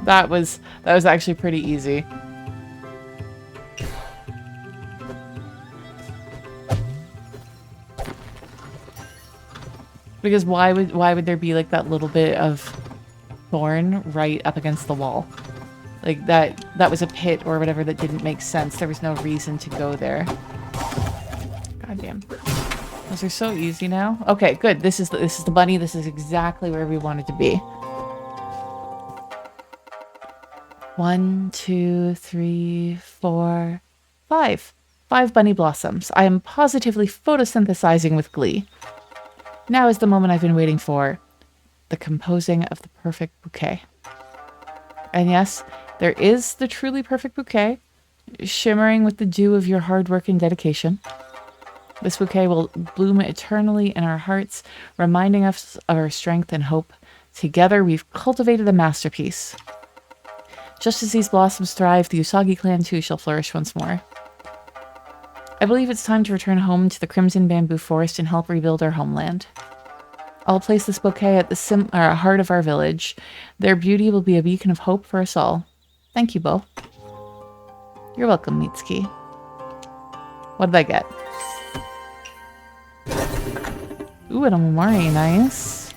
That was actually pretty easy. Because why would there be like that little bit of thorn right up against the wall? Like that was a pit or whatever that didn't make sense. There was no reason to go there. God damn. Those are so easy now. Okay, good. This is the bunny. This is exactly where we wanted to be. 1, 2, 3, 4, 5. 5 bunny blossoms. I am positively photosynthesizing with glee. Now is the moment I've been waiting for. The composing of the perfect bouquet. And yes, there is the truly perfect bouquet, shimmering with the dew of your hard work and dedication. This bouquet will bloom eternally in our hearts, reminding us of our strength and hope. Together, we've cultivated a masterpiece. Just as these blossoms thrive, the Usagi clan too shall flourish once more. I believe it's time to return home to the Crimson Bamboo Forest and help rebuild our homeland. I'll place this bouquet at the heart of our village. Their beauty will be a beacon of hope for us all. Thank you, Bo. You're welcome, Mitsuki. What did I get? Ooh, an Omari, nice.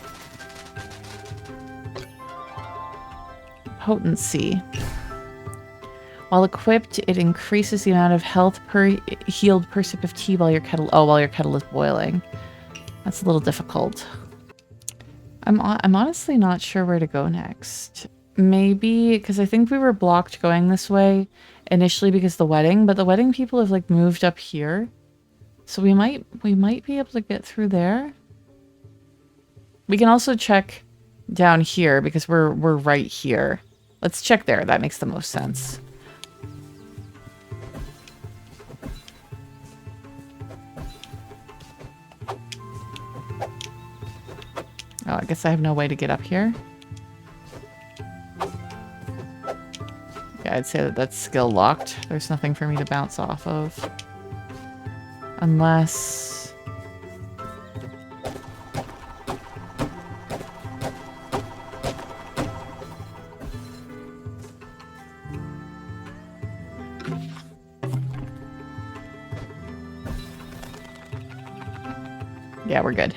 Potency. While equipped, it increases the amount of health per healed per sip of tea while your kettle is boiling. That's a little difficult. I'm honestly not sure where to go next. Maybe because I think we were blocked going this way initially because of the wedding, but the wedding people have like moved up here, so we might be able to get through there. We can also check down here because we're right here. Let's check there. That makes the most sense. Oh, I guess I have no way to get up here. Yeah, I'd say that that's skill locked. There's nothing for me to bounce off of. Unless... yeah, we're good.